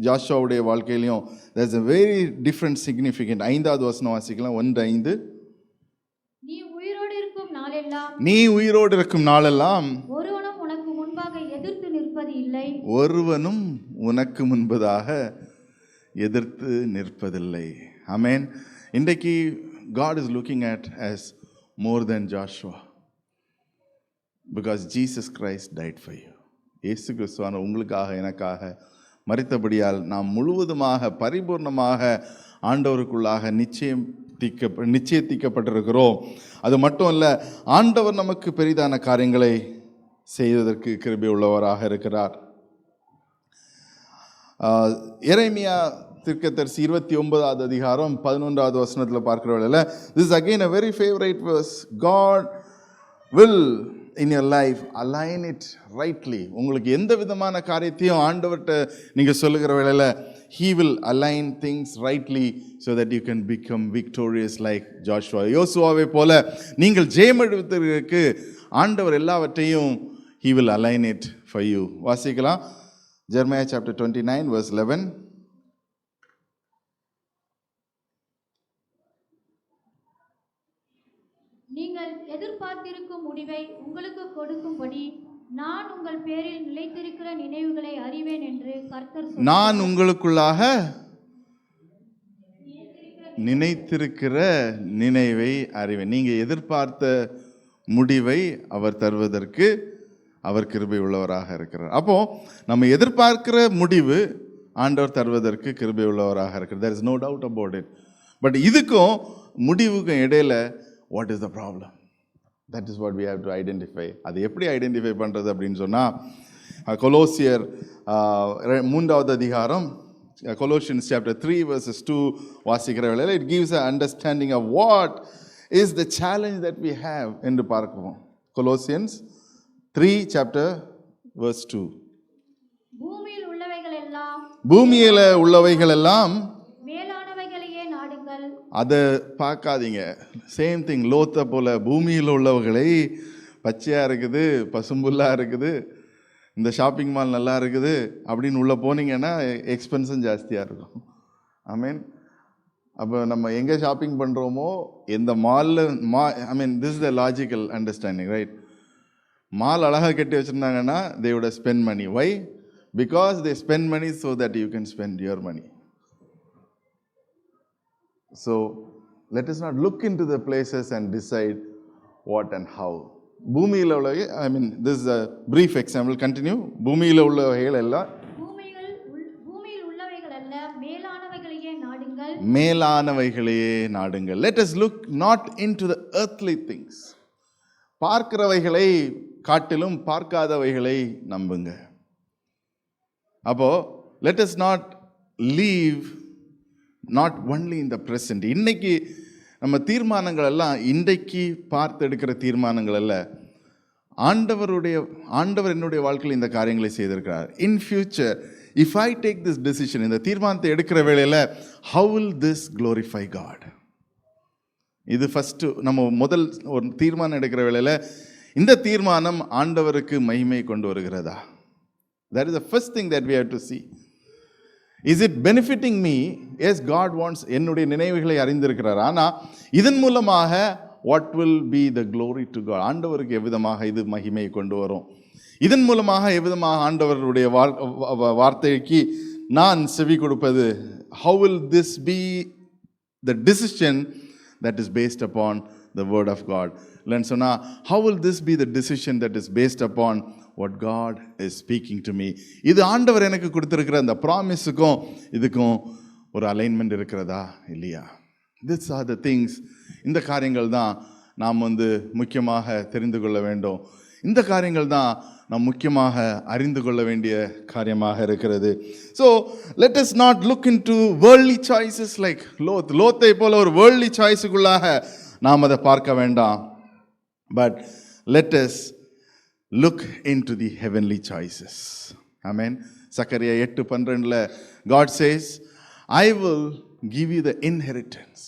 ஜாஷுவாவுடைய வாழ்க்கையிலையும் there's a very different significant. 5வது வசனம் வாசிக்கலாம். 1:5. நீ உயிரோடு இருக்கும் நாளெல்லாம் ஒருவனும் உனக்கு முன்பாக எதிர்த்து நிற்பது இல்லை. ஒருவனும் உனக்கு முன்பதாக எதிர்த்து நிற்பதில்லை. ஆமென். இன்றைக்கு God is looking at as more than Joshua because Jesus Christ died for you. இயேசு கிறிஸ்துவான உங்களுக்காக எனக்காக மரித்தபடியால் நாம் முழுவதுமாக பரிபூர்ணமாக ஆண்டவருக்குள்ளாக நிச்சயிக்கப்பட்டிருக்கிறோம். அது மட்டும் இல்லை, ஆண்டவர் நமக்கு பெரிதான காரியங்களை செய்வதற்கு கிருபை உள்ளவராக இருக்கிறார். எரேமியா தீர்க்கதரிசி 29வது அதிகாரம் 11வது வசனத்தில் பார்க்கிற வேளையில் this is again a very favorite verse. God will in your life align it rightly. உங்களுக்கு எந்த விதமான காரியத்தையும் ஆண்டவர்கிட்ட நீங்கள் சொல்லுகிற வேளையில் he will align things rightly so that you can become victorious like Joshua. யோசுவாவை போல நீங்கள் ஜெயம் எடுப்பதற்கு ஆண்டவர் எல்லாவற்றையும் he will align it for you. வாசிக்கலாம். Jeremiah chapter 29 verse 11. நீங்கள் எதிர்பார்த்திருக்கும் முடிவை உங்களுக்கு கொடுக்கும்படி நான் உங்கள் பேரில் நிலைத்திருக்கிற நினைவுகளை அறிவேன் என்று கர்த்தர் சொல்கிறார். நான் உங்களுக்குள்ளாக நினைத்திருக்கிற நினைவை அறிவேன். நீங்க எதிர்பார்த்த முடிவை அவர் தருவதற்கு அவர் கிருபை உள்ளவராக இருக்கிறார். அப்போ நம்ம எதிர்பார்க்கிற முடிவு ஆண்டவர் தருவதற்கு கிருபை உள்ளவராக இருக்கிறார். there is no doubt about it. But இதுக்கும் முடிவுக்கும் இடையில what is the problem? That is what we have to identify. அது எப்படி ஐடென்டிஃபை பண்ணுறது அப்படின்னு சொன்னால், கொலோசியர் 3வது அதிகாரம் Colossians chapter 3 verses 2 வாசிக்கிற வேளையில் it gives an understanding of what is the challenge that we have என்று பார்க்கிறோம். Colossians 3 chapter verse 2. பூமியில் உள்ளவைகள் எல்லாம் மேலானவைகளையே நாடுங்கள். அதை பார்க்காதீங்க. சேம் திங், லோத்தை போல பூமியில் உள்ளவர்களை பச்சையாக இருக்குது, பசும்புல்லாக இருக்குது, இந்த ஷாப்பிங் மால் நல்லா இருக்குது அப்படின்னு உள்ளே போனீங்கன்னா எக்ஸ்பென்ஸும் ஜாஸ்தியாக இருக்கும். ஐ மீன், அப்போ நம்ம எங்கே ஷாப்பிங் பண்ணுறோமோ எந்த மாலில் I mean this is the logical understanding, right? Mall அழகாக கட்டி வச்சுருந்தாங்கன்னா they would have spent money. Why? Because they spend money so that you can spend your money. So let us not look into the places and decide what and how. பூமியில் உள்ள this is a brief example. Continue. பூமியில் உள்ளவைகள் எல்லாம் பூமியில் உள்ளவைகள் அல்ல, மேலானவைகளையே நாடுங்கள். மேலானவைகளையே நாடுங்கள். Let us look not into the earthly things. பார்க்கிறவைகளை காட்டிலும் பார்க்காதவைகளை நம்புங்க. அப்போ let us not live not only in the present. இன்னைக்கு நம்ம தீர்மானங்கள் எல்லாம் இன்றைக்கு பார்த்து எடுக்கிற தீர்மானங்கள் அல்ல. ஆண்டவர் என்னுடைய வாழ்க்கையில் இந்த காரியங்களை செய்திருக்கிறார். In future if I take this decision, இந்த தீர்மானத்தை எடுக்கிற வேளையில் how will this glorify God? இது ஃபஸ்ட்டு நம்ம முதல் ஒரு தீர்மானம் எடுக்கிற வேளையில் இந்த தீர்மானம் ஆண்டவருக்கு மகிமை கொண்டு வருகிறதா? That is the first thing that we have to see. Is it benefiting me? Yes, God wants. என்னுடைய நினைவுகளை அறிந்திருக்கிறார். ஆனால் இதன் மூலமாக what will be the glory to God? ஆண்டவருக்கு எவ்விதமாக இது மகிமை கொண்டு வரும்? இதன் மூலமாக எவ்விதமாக ஆண்டவருடைய வார்த்தைக்கு நான் செவி கொடுப்பது? How will this be the decision that is based upon the word of God? இல்லைன்னு சொன்னால் how will this be the decision that is based upon what God is speaking to me? இது ஆண்டவர் எனக்கு கொடுத்திருக்கிற அந்த ப்ராமிஸுக்கும் இதுக்கும் ஒரு அலைன்மெண்ட் இருக்கிறதா இல்லையா? These are the things. இந்த காரியங்கள் தான் நாம் முக்கியமாக தெரிந்து கொள்ள வேண்டும். இந்த காரியங்கள் தான் நாம் முக்கியமாக அறிந்து கொள்ள வேண்டிய காரியமாக இருக்கிறது. So let us not look into worldly choices like லோத்தை போல ஒரு worldly சாய்ஸுக்குள்ளாக நாம் அதை பார்க்க வேண்டாம். But let us look into the heavenly choices. Amen. Zechariah 8:12 God says, I will give you the inheritance.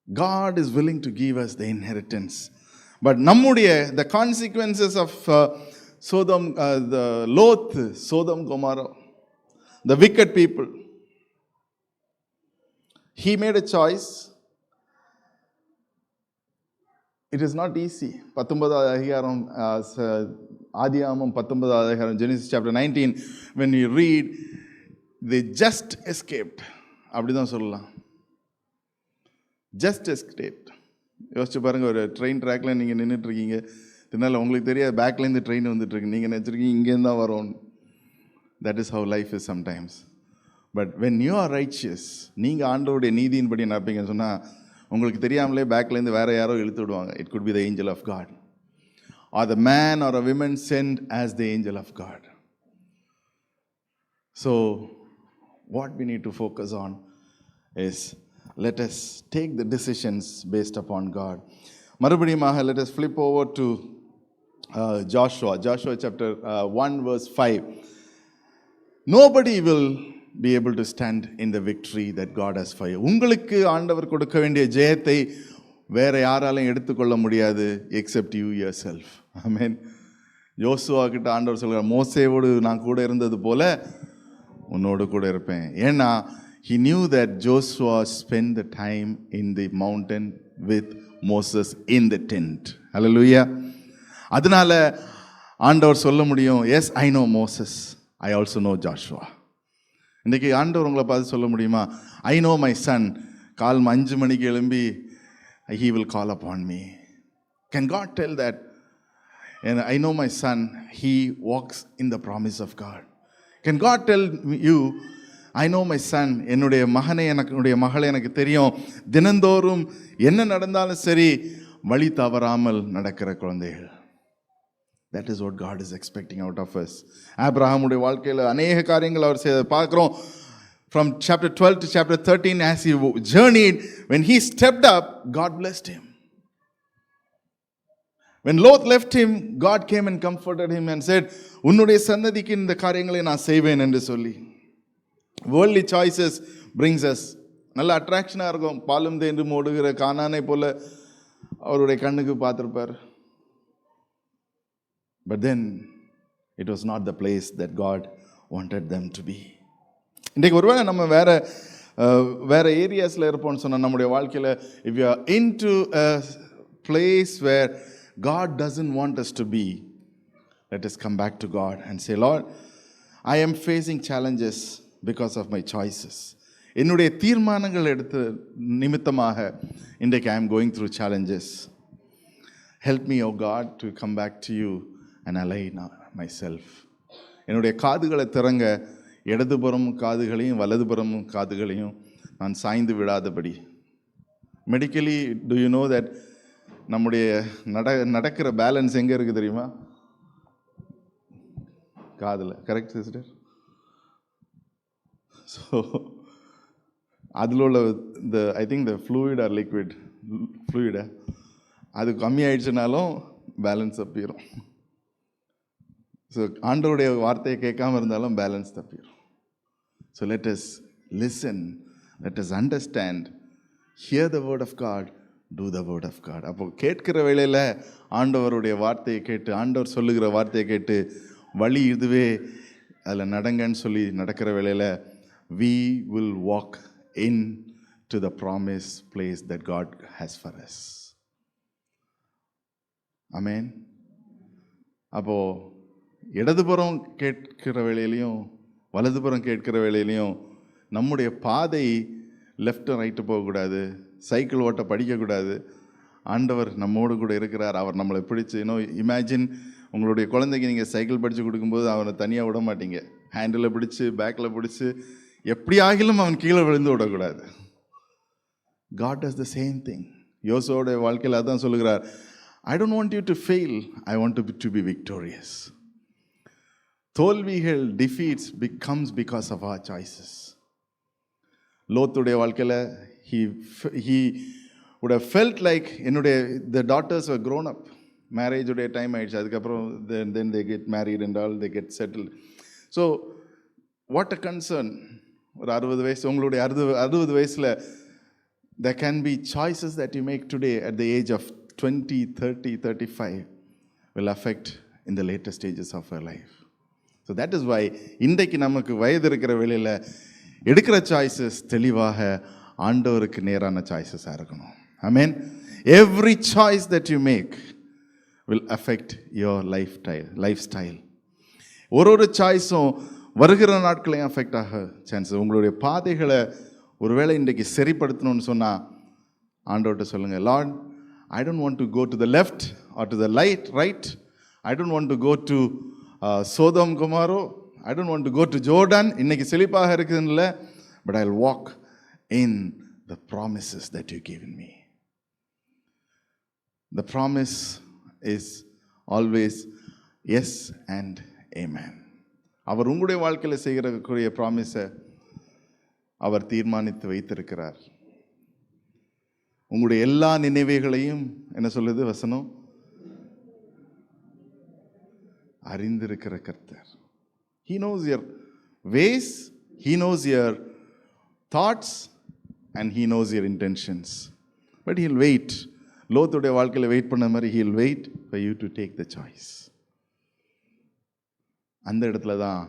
God is willing to give us the inheritance. But the consequences of the Lot, Sodom, Gomorrah, the wicked people, he made a choice. It is not easy. 19வது அதிகாரம் ஆதியாகமம் 19வது அதிகாரம் Genesis chapter 19, when you read, they just escaped. அப்படிதான் சொல்லலாம். Just escaped. யோசிச்சு பாருங்க, ஒரு train ட்ராக்ல நீங்கள் நின்றுட்டுருக்கீங்க, இதனால் உங்களுக்கு தெரியாது பேக்லேருந்து ட்ரெயின் வந்துட்டுருக்கு, நீங்கள் நினச்சிருக்கீங்க இங்கேருந்து தான் வரும். That is how life is sometimes. But when you are righteous, நீங்கள் ஆண்டவருடைய நீதியின்படி நடப்பீங்கன்னு சொன்னால் உங்களுக்கு தெரியாமலே பேக்லேருந்து வேறு யாரோ இழுத்து விடுவாங்க. It could be the angel of God or the man or a women sent as the angel of God. So what we need to focus on is let us take the decisions based upon God. மறுபடியுமாக let us flip over to Joshua chapter 1 verse 5. Nobody will be able to stand in the victory that God has for you. உங்களுக்கு ஆண்டவர் கொடுக்க வேண்டிய ஜெயத்தை வேற யாராலையும் எடுத்துக்கொள்ள முடியாது except you yourself. Amen. யோசுவா கிட்ட ஆண்டவர் சொல்கிறார், மோசேவோடு நான் கூட இருந்தது போல உன்னோடு கூட இருப்பேன். ஏன்னா he knew that Joshua spent the time in the mountain with Moses in the tent. Hallelujah. அதனால ஆண்டவர் சொல்ல முடியும், yes I know Moses, I also know Joshua. இன்றைக்கி ஆண்டவர் உங்களை பார்த்து சொல்ல முடியுமா, ஐ நோ மை சன், கால் 5 மணிக்கு எழும்பி he will call upon me. Can God tell that? And I know my son, he walks in the promise of God. Can God tell you, I know my son, என்னுடைய மகளை எனக்கு தெரியும், தினந்தோறும் என்ன நடந்தாலும் சரி வழி தவறாமல் நடக்கிற குழந்தைகள். That is what God is expecting out of us. ஆபிரகாமுடைய வாழ்க்கையில் அநேக காரியங்கள் அவர் செய்த பார்க்கிறோம். From chapter 12 to chapter 13, as he journeyed, when he stepped up, God blessed him. When Lot left him, God came and comforted him and said, உன்னுடைய சந்ததிக்கு இந்த காரியங்களை நான் செய்வேன் என்று சொல்லி. Worldly choices brings as. நல்ல அட்ராக்ஷனாக இருக்கும். பாலும் தேன்றும் ஓடுகிற கானானை போல அவருடைய கண்ணுக்கு பார்த்துருப்பார். But then it was not the place that God wanted them to be. இன்றைக்கு ஒருவேளை நம்ம வேறு ஏரியாஸில் இருப்போம்னு சொன்னால் நம்முடைய வாழ்க்கையில், if you are into a place where God doesn't want us to be. Let us come back to God and say, Lord, I am facing challenges because of my choices. என்னுடைய தீர்மானங்கள் எடுத்து நிமித்தமாக இன்றைக்கு I am going through challenges. Help me, O God, to come back to you and align myself. என்னுடைய காதுகளை திறங்க, இடதுபுறம் காதுகளையும் வலதுபுறம் காதுகளையும் நான் சாய்ந்து விடாதபடி. Medically to you know that நம்முடைய நடக்கிற பேலன்ஸ் எங்கே இருக்குது தெரியுமா? காதில். Correct sister? ஸோ அதில் உள்ள இந்த I think the fluid or liquid ஃப்ளூயிடை அது கம்மியாயிடுச்சுனாலும் பேலன்ஸ் தப்பிடும். ஸோ ஆண்டவருடைய வார்த்தையை கேட்காம இருந்தாலும் பேலன்ஸ் தப்பிடும். So let us listen, let us understand, hear the word of God, do the word of God. அப்போது கேட்கிற வேளையில் ஆண்டவருடைய வார்த்தையை கேட்டு, ஆண்டவர் சொல்லுகிற வார்த்தையை கேட்டு, வழி இதுவே அதில் நடங்கன்னு சொல்லி நடக்கிற வேளையில் we will walk in to the promised place that God has for us. Amen. அப்போது இடதுபுறம் கேட்கிற வேளையிலையும் வலதுபுறம் கேட்கிற வேளையிலையும் நம்முடைய பாதை லெஃப்ட் ரைட்டு போகக்கூடாது, சைக்கிள் ஓட்ட படிக்கக்கூடாது. ஆண்டவர் நம்மோடு கூட இருக்கிறார். அவர் நம்மளை பிடிச்சி இமேஜின் உங்களுடைய குழந்தைக்கு நீங்கள் சைக்கிள் படித்து கொடுக்கும்போது அவனை தனியாக விட மாட்டீங்க. ஹேண்டில் பிடிச்சி பேக்கில் பிடிச்சி எப்படி ஆகிலும் அவன் கீழே விழுந்து விடக்கூடாது. God does the same thing. யோசுவோடைய வாழ்க்கையில் அதான் சொல்லுகிறார், I don't want you to fail, I want to be victorious. தோல்விகள், defeats becomes because of our choices. லோத்துடைய வாழ்க்கையில் he would have felt like the daughters were grown up. Marriage உடைய time ஆயிடுச்சு. அதுக்கப்புறம் then they get married and all, they get settled. So what a concern. ஒரு 60 வயசு, உங்களுடைய 60 வயசில் there can be choices that you make today at the age of 20, 30, 35 will affect in the later stages of our life. So that is why இன்றைக்கு நமக்கு வயது இருக்கிற வேளையில் எடுக்கிற சாய்ஸஸ் தெளிவாக ஆண்டவருக்கு நேரான சாய்ஸஸாக இருக்கணும். Amen. Every choice that you make will affect your lifestyle. ஒரு சாய்ஸும் வருகிற நாட்களையும் அஃபெக்ட் ஆக சான்சஸ். உங்களுடைய பாதைகளை ஒருவேளை இன்றைக்கு சரிப்படுத்தணும்னு சொன்னால் ஆண்டவர்கிட்ட சொல்லுங்கள், Lord, I don't want to go to the left or to the right. I don't want to go to Sodom Gomorrah. I don't want to go to Jordan. இன்னைக்கு செழிப்பாக இருக்குதுன்னு இல்லை, but I'll walk in the promises that you given me. The promise is always yes and amen. அவர் உங்களுடைய வாழ்க்கையில் செய்கிறக்கூடிய ப்ராமிஸை அவர் தீர்மானித்து வைத்திருக்கிறார். உங்களுடைய எல்லா நினைவுகளையும் என்ன சொல்லுது வசனம்? அறிந்திருக்கிற கர்த்தர். He knows your ways, He knows your thoughts, and He knows your intentions. But He'll wait. லோத்துடைய வாழ்க்கையில் வெயிட் பண்ண மாதிரி He'll wait for you to take the choice. அந்த இடத்துல தான்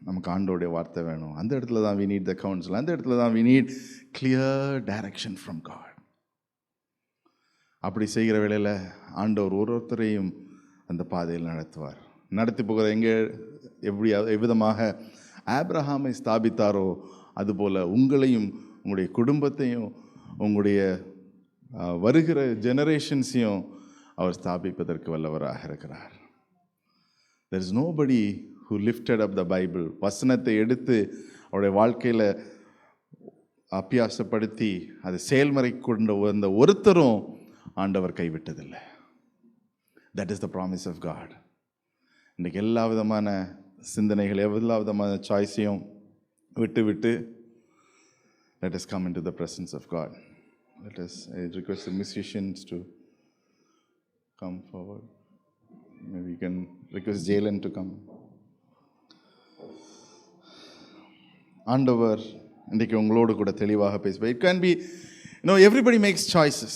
நமக்கு ஆண்டோடைய வார்த்தை வேணும். அந்த இடத்துல தான் we need the counsel. அந்த இடத்துல தான் we need clear direction from God. அப்படி செய்கிற வேளையில் ஆண்டவர் ஒருத்தரையும் அந்த பாதையில் நடத்துவார். நடத்தி போகிற எவ்விதமாக ஆபிரகாமை ஸ்தாபித்தாரோ அதுபோல் உங்களையும் உங்களுடைய குடும்பத்தையும் உங்களுடைய வருகிற ஜெனரேஷன்ஸையும் அவர் ஸ்தாபிப்பதற்கு வல்லவராக இருக்கிறார். There is nobody who lifted up the Bible. வசனத்தை எடுத்து அவருடைய வாழ்க்கையில் அபியாசப்படுத்தி அதை செயல்முறை கொண்ட அந்த ஒருத்தரும் ஆண்டவர் கைவிட்டதில்லை. That is the promise of God. இன்றைக்கு எல்லா விதமான சிந்தனைகள், எல்லா விதமான சாய்ஸையும் விட்டு let us come into the presence of God. I request the musicians to come forward. Maybe you can request Jalen to come. ஆண்டவர் இன்றைக்கு உங்களோடு கூட தெளிவாக பேசுவார். It can be, everybody makes choices.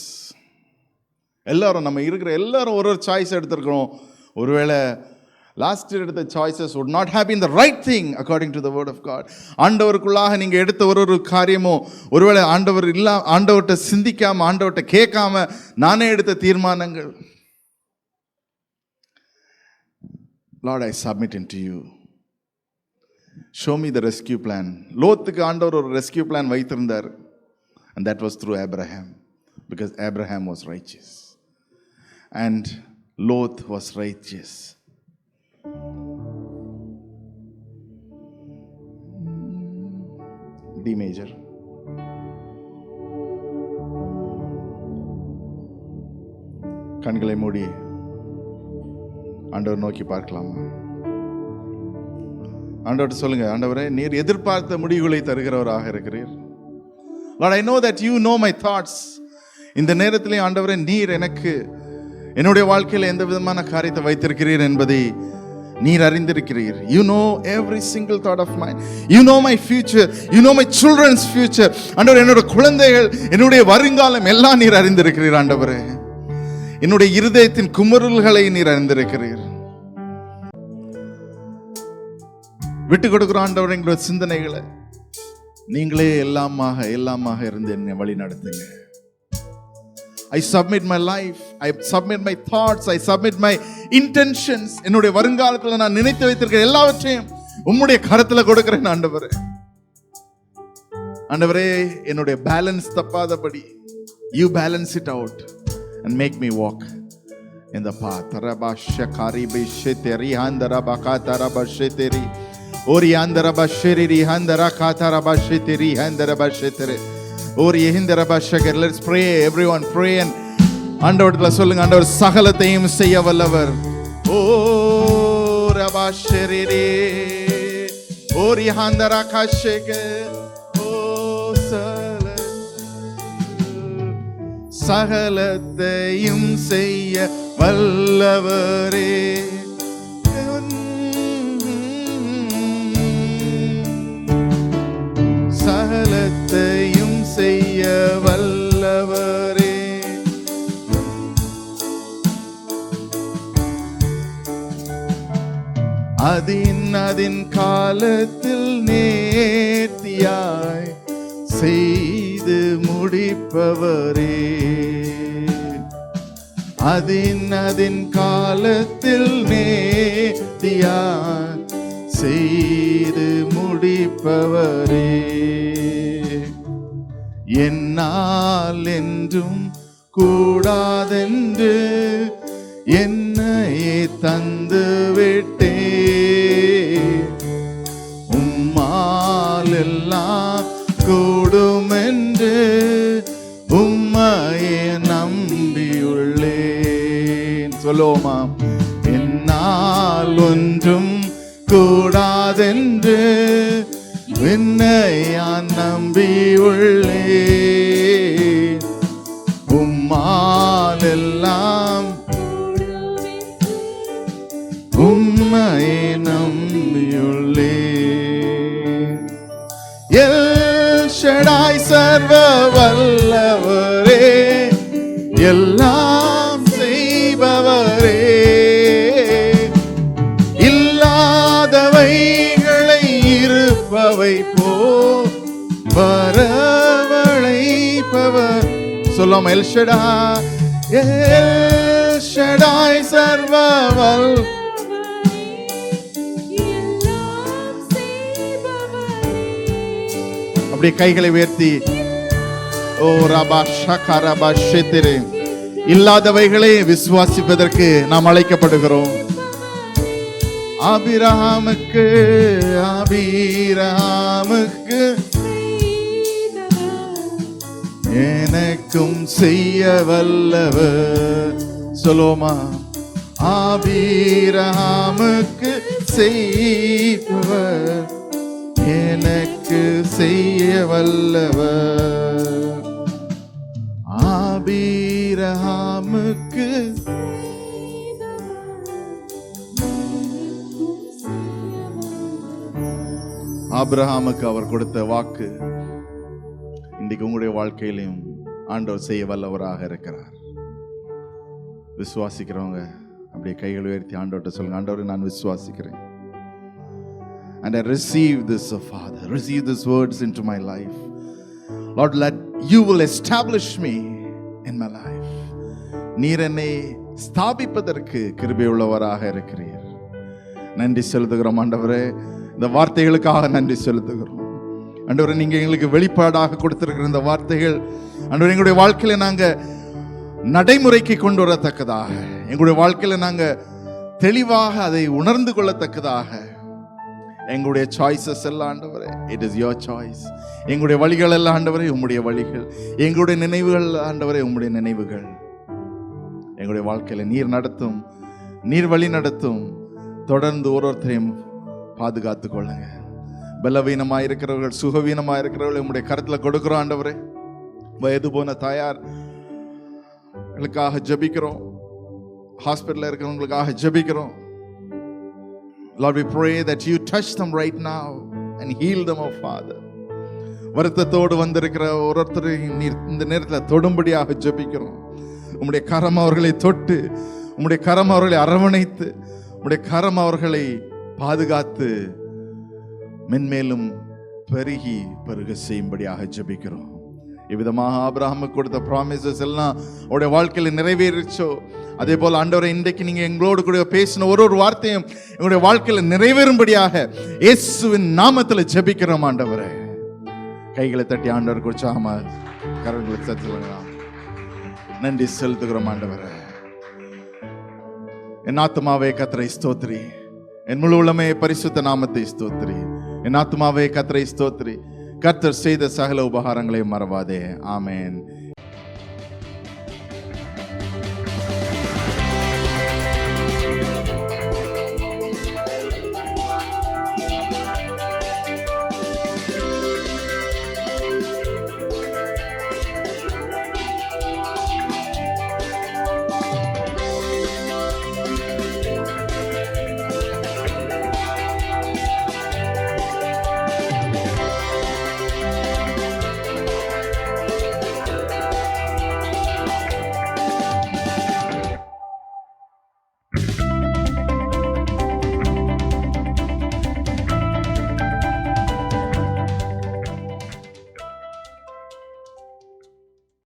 எல்லாரும் நம்ம இருக்கிற எல்லாரும் ஒரு சாய்ஸ் எடுத்திருக்கிறோம். ஒருவேளை லாஸ்ட் எடுத்த choices would not have been the right thing according to the word of God. ஆண்டவருக்குள்ளாக நீங்கள் எடுத்த ஒரு காரியமோ ஒருவேளை ஆண்டவர்கிட்ட சிந்திக்காம, ஆண்டவர்கிட்ட கேட்காம நானே எடுத்த தீர்மானங்கள். Lord, I submit into you. Show me the rescue plan. லோத்துக்கு ஆண்டவர் ஒரு rescue plan வைத்திருந்தார். And that was through Abraham. Because Abraham was righteous. And Lot was righteous. D major. கண்களை மூடி ஆண்டவர் நோக்கி பார்க்கலாமா? ஆண்டவர்கிட்ட சொல்லுங்க, ஆண்டவரே நீர் எதிர்பார்த்த முடிவுகளை தருகிறவராக இருக்கிறீர். Lord, I know that you know my thoughts. இந்த நேரத்திலே ஆண்டவரே நீர் எனக்கு என்னுடைய வாழ்க்கையில் எந்த விதமான காரியத்தை வைத்திருக்கிறீர் என்பதை நீர் அறிந்திருக்கிறீர். You know every single thought of mine. You know my future. You know my children's future. ஆண்டவரே என்னுடைய குழந்தைகள், என்னுடைய வருங்காலம் எல்லாம் நீர் அறிந்திருக்கிறீர். ஆண்டவரே என்னுடைய இருதயத்தின் குமுறல்களை நீர் அறிந்திருக்கிறீர். விட்டு கொடுக்கிற ஆண்டவரே எங்களுடைய சிந்தனைகளை நீங்களே எல்லாமாக இருந்து என்னை வழி நடத்துங்க. I submit my life, I submit my thoughts, I submit my intentions. என்னுடைய வருங்காலத்தில் நான் நினைத்து வைத்திருக்கிற எல்லாவற்றையும் உம்முடைய கரத்தில் கொடுக்கிறேன் ஆண்டவரே. ஆண்டவரே என்னுடைய balance தப்பாதபடி you balance it out and make me walk in the path. Rabashakari besheteri handara bakatara basheteri ori handara basheri handara katara basheteri handara basheteri ori handara bashakar. Let's pray, everyone pray and ஆண்டவர்ல சொல்லுங்க, ஆண்டவர் சகலத்தையும் செய்ய வல்லவர். ஓ ரபாஷெரி ori handara kasheke ஓ சகலத்தையும் செய்ய வல்லவரே. சகலத்தையும் செய்ய வல்லவரே. அதின் காலத்தில் நேர்த்தியாய் செய்து முடிப்பவரே. அதின் காலத்தில் நேர்த்தியாய் செய்து முடிப்பவரே. என்னால் என்றும் கூடாதென்று என்னையே தந்து விட்டே. உம்மால் எல்லாம் கூடும் என்று உம்மையே நம்பியுள்ளேன். சொல்லுவோமா? என்னால் ஒன்றும் கூடாதென்று என்னையான் நம்பியுள்ளேன். உம்மால் எல்லாம் உம்மையே நம்பியுள்ளேன். எல் ஷடாய் சர்வ வல்லவரே, எல்லாம் செய்பவரே, இல்லாதவைகளை இருப்பவை போ வரவழைப்பவர். சொல்லும் எல் ஷடாய், எல் ஷடாய் சர்வ வல்ல. அப்படியே கைகளை உயர்த்தி ஓ ரபா ஷகரபா ஷெதிரே, இல்லாதவைகளை விசுவாசிப்பதற்கு நாம் அழைக்கப்படுகிறோம். ஆபிரகாமுக்கு எனக்கும் செய்ய வல்லவர். சொல்லுவோமா? ஆபிரகாமுக்கு செய்பவர் எனக்கு செய்ய வல்லவர். ஆபிரகாமுக்கு ஆபிரகாமுக்கு அவர் கொடுத்த வாக்கு இன்றைக்கு உங்களுடைய வாழ்க்கையிலும் ஆண்டவர் செய்ய வல்லவராக இருக்கிறார். விசுவாசிக்கிறவங்க அப்படியே கைகள் உயர்த்தி ஆண்டவர்கிட்ட சொல்லுங்க, ஆண்டவரை நான் விசுவாசிக்கிறேன். And I receive this, Father. Receive these words into my life. Lord, let you will establish me in my life. நீர் என்னை ஸ்தாபிப்பதற்கு கிருபை உள்ளவராக இருக்கிறீர். நன்றி செலுத்துகிறோம் ஆண்டவரே. இந்த வார்த்தைகளுக்காக நன்றி செலுத்துகிறோம் ஆண்டவரே. நீங்க எங்களுக்கு வெளிப்பாடாக கொடுத்திருக்கிற இந்த வார்த்தைகள் ஆண்டவரே எங்களுடைய வாழ்க்கையில நாங்க நடைமுறைக்கு கொண்டு வரத்தக்கதாக, எங்களுடைய வாழ்க்கையில நாங்க தெளிவாக அதை உணர்ந்து கொள்ளத்தக்கதாக, எங்களுடைய சாய்ஸஸ் எல்லாம் ஆண்டவரே, இட் இஸ் யுவர் சாய்ஸ். எங்களுடைய வழிகள் எல்லாம் ஆண்டவரே உம்முடைய வழிகள், எங்களுடைய நினைவுகள் ஆண்டவரே உம்முடைய நினைவுகள். எங்களுடைய வாழ்க்கையில நீர் நடத்தும், நீர் வழி நடத்தும். தொடர்ந்து ஒருத்தரையும் பாதுகாத்து கொள்ளுங்க. பலவீனமாக இருக்கிறவர்கள், சுகவீனமாக இருக்கிறவர்கள் உம்முடைய கருத்துல கொடுக்கிறோம் ஆண்டவரே. வயது போன தாயார்களுக்காக ஜெபிக்கிறோம், ஹாஸ்பிட்டல்ல இருக்கிறவங்களுக்காக ஜெபிக்கிறோம். Lord, we pray that you touch them right now and heal them, oh Father. வருத்தத்தோடு வந்திருக்கிற ஒருத்தரையும் நீர் இந்த நேரத்தில் தொடும்படியாக ஜெபிக்கிறோம். உம்முடைய கரம் அவர்களை தொட்டு, உம்முடைய கரம் அவர்களை அரவணைத்து, உம்முடைய கரம் அவர்களை பாதுகாத்து மென்மேலும் பெருகி பெருக செய்யும்படியாக ஜெபிக்கிறோம். இவ்விதமாக ஆபிரகாமுக்கு கொடுத்த ப்ராமிசஸ் எல்லாம் அவருடைய வாழ்க்கையில் நிறைவேறிச்சோ, அதே போல் ஆண்டவரை இன்றைக்கு நீங்க எங்களோடு கூட பேசின ஒரு வார்த்தையும் எங்களுடைய வாழ்க்கையில் நிறைவேறும்படியாக இயேசுவின் நாமத்தில் ஜெபிக்கிறோம் ஆண்டவரே. கைகளை தட்டி ஆண்டவர் குறிச்சாம கரங்களை தட்டுலாம். நன்றி செலுத்துகிறோம் ஆண்டவரே. என் ஆத்மாவே கர்த்தரை ஸ்தோத்திரி, என் முழு உள்ளமே பரிசுத்த நாமத்தை ஸ்தோத்திரி. என் ஆத்மாவே கர்த்தரை ஸ்தோத்திரி, கர்த்தர் செய்த சகல உபகாரங்களை மறவாதே. ஆமென்.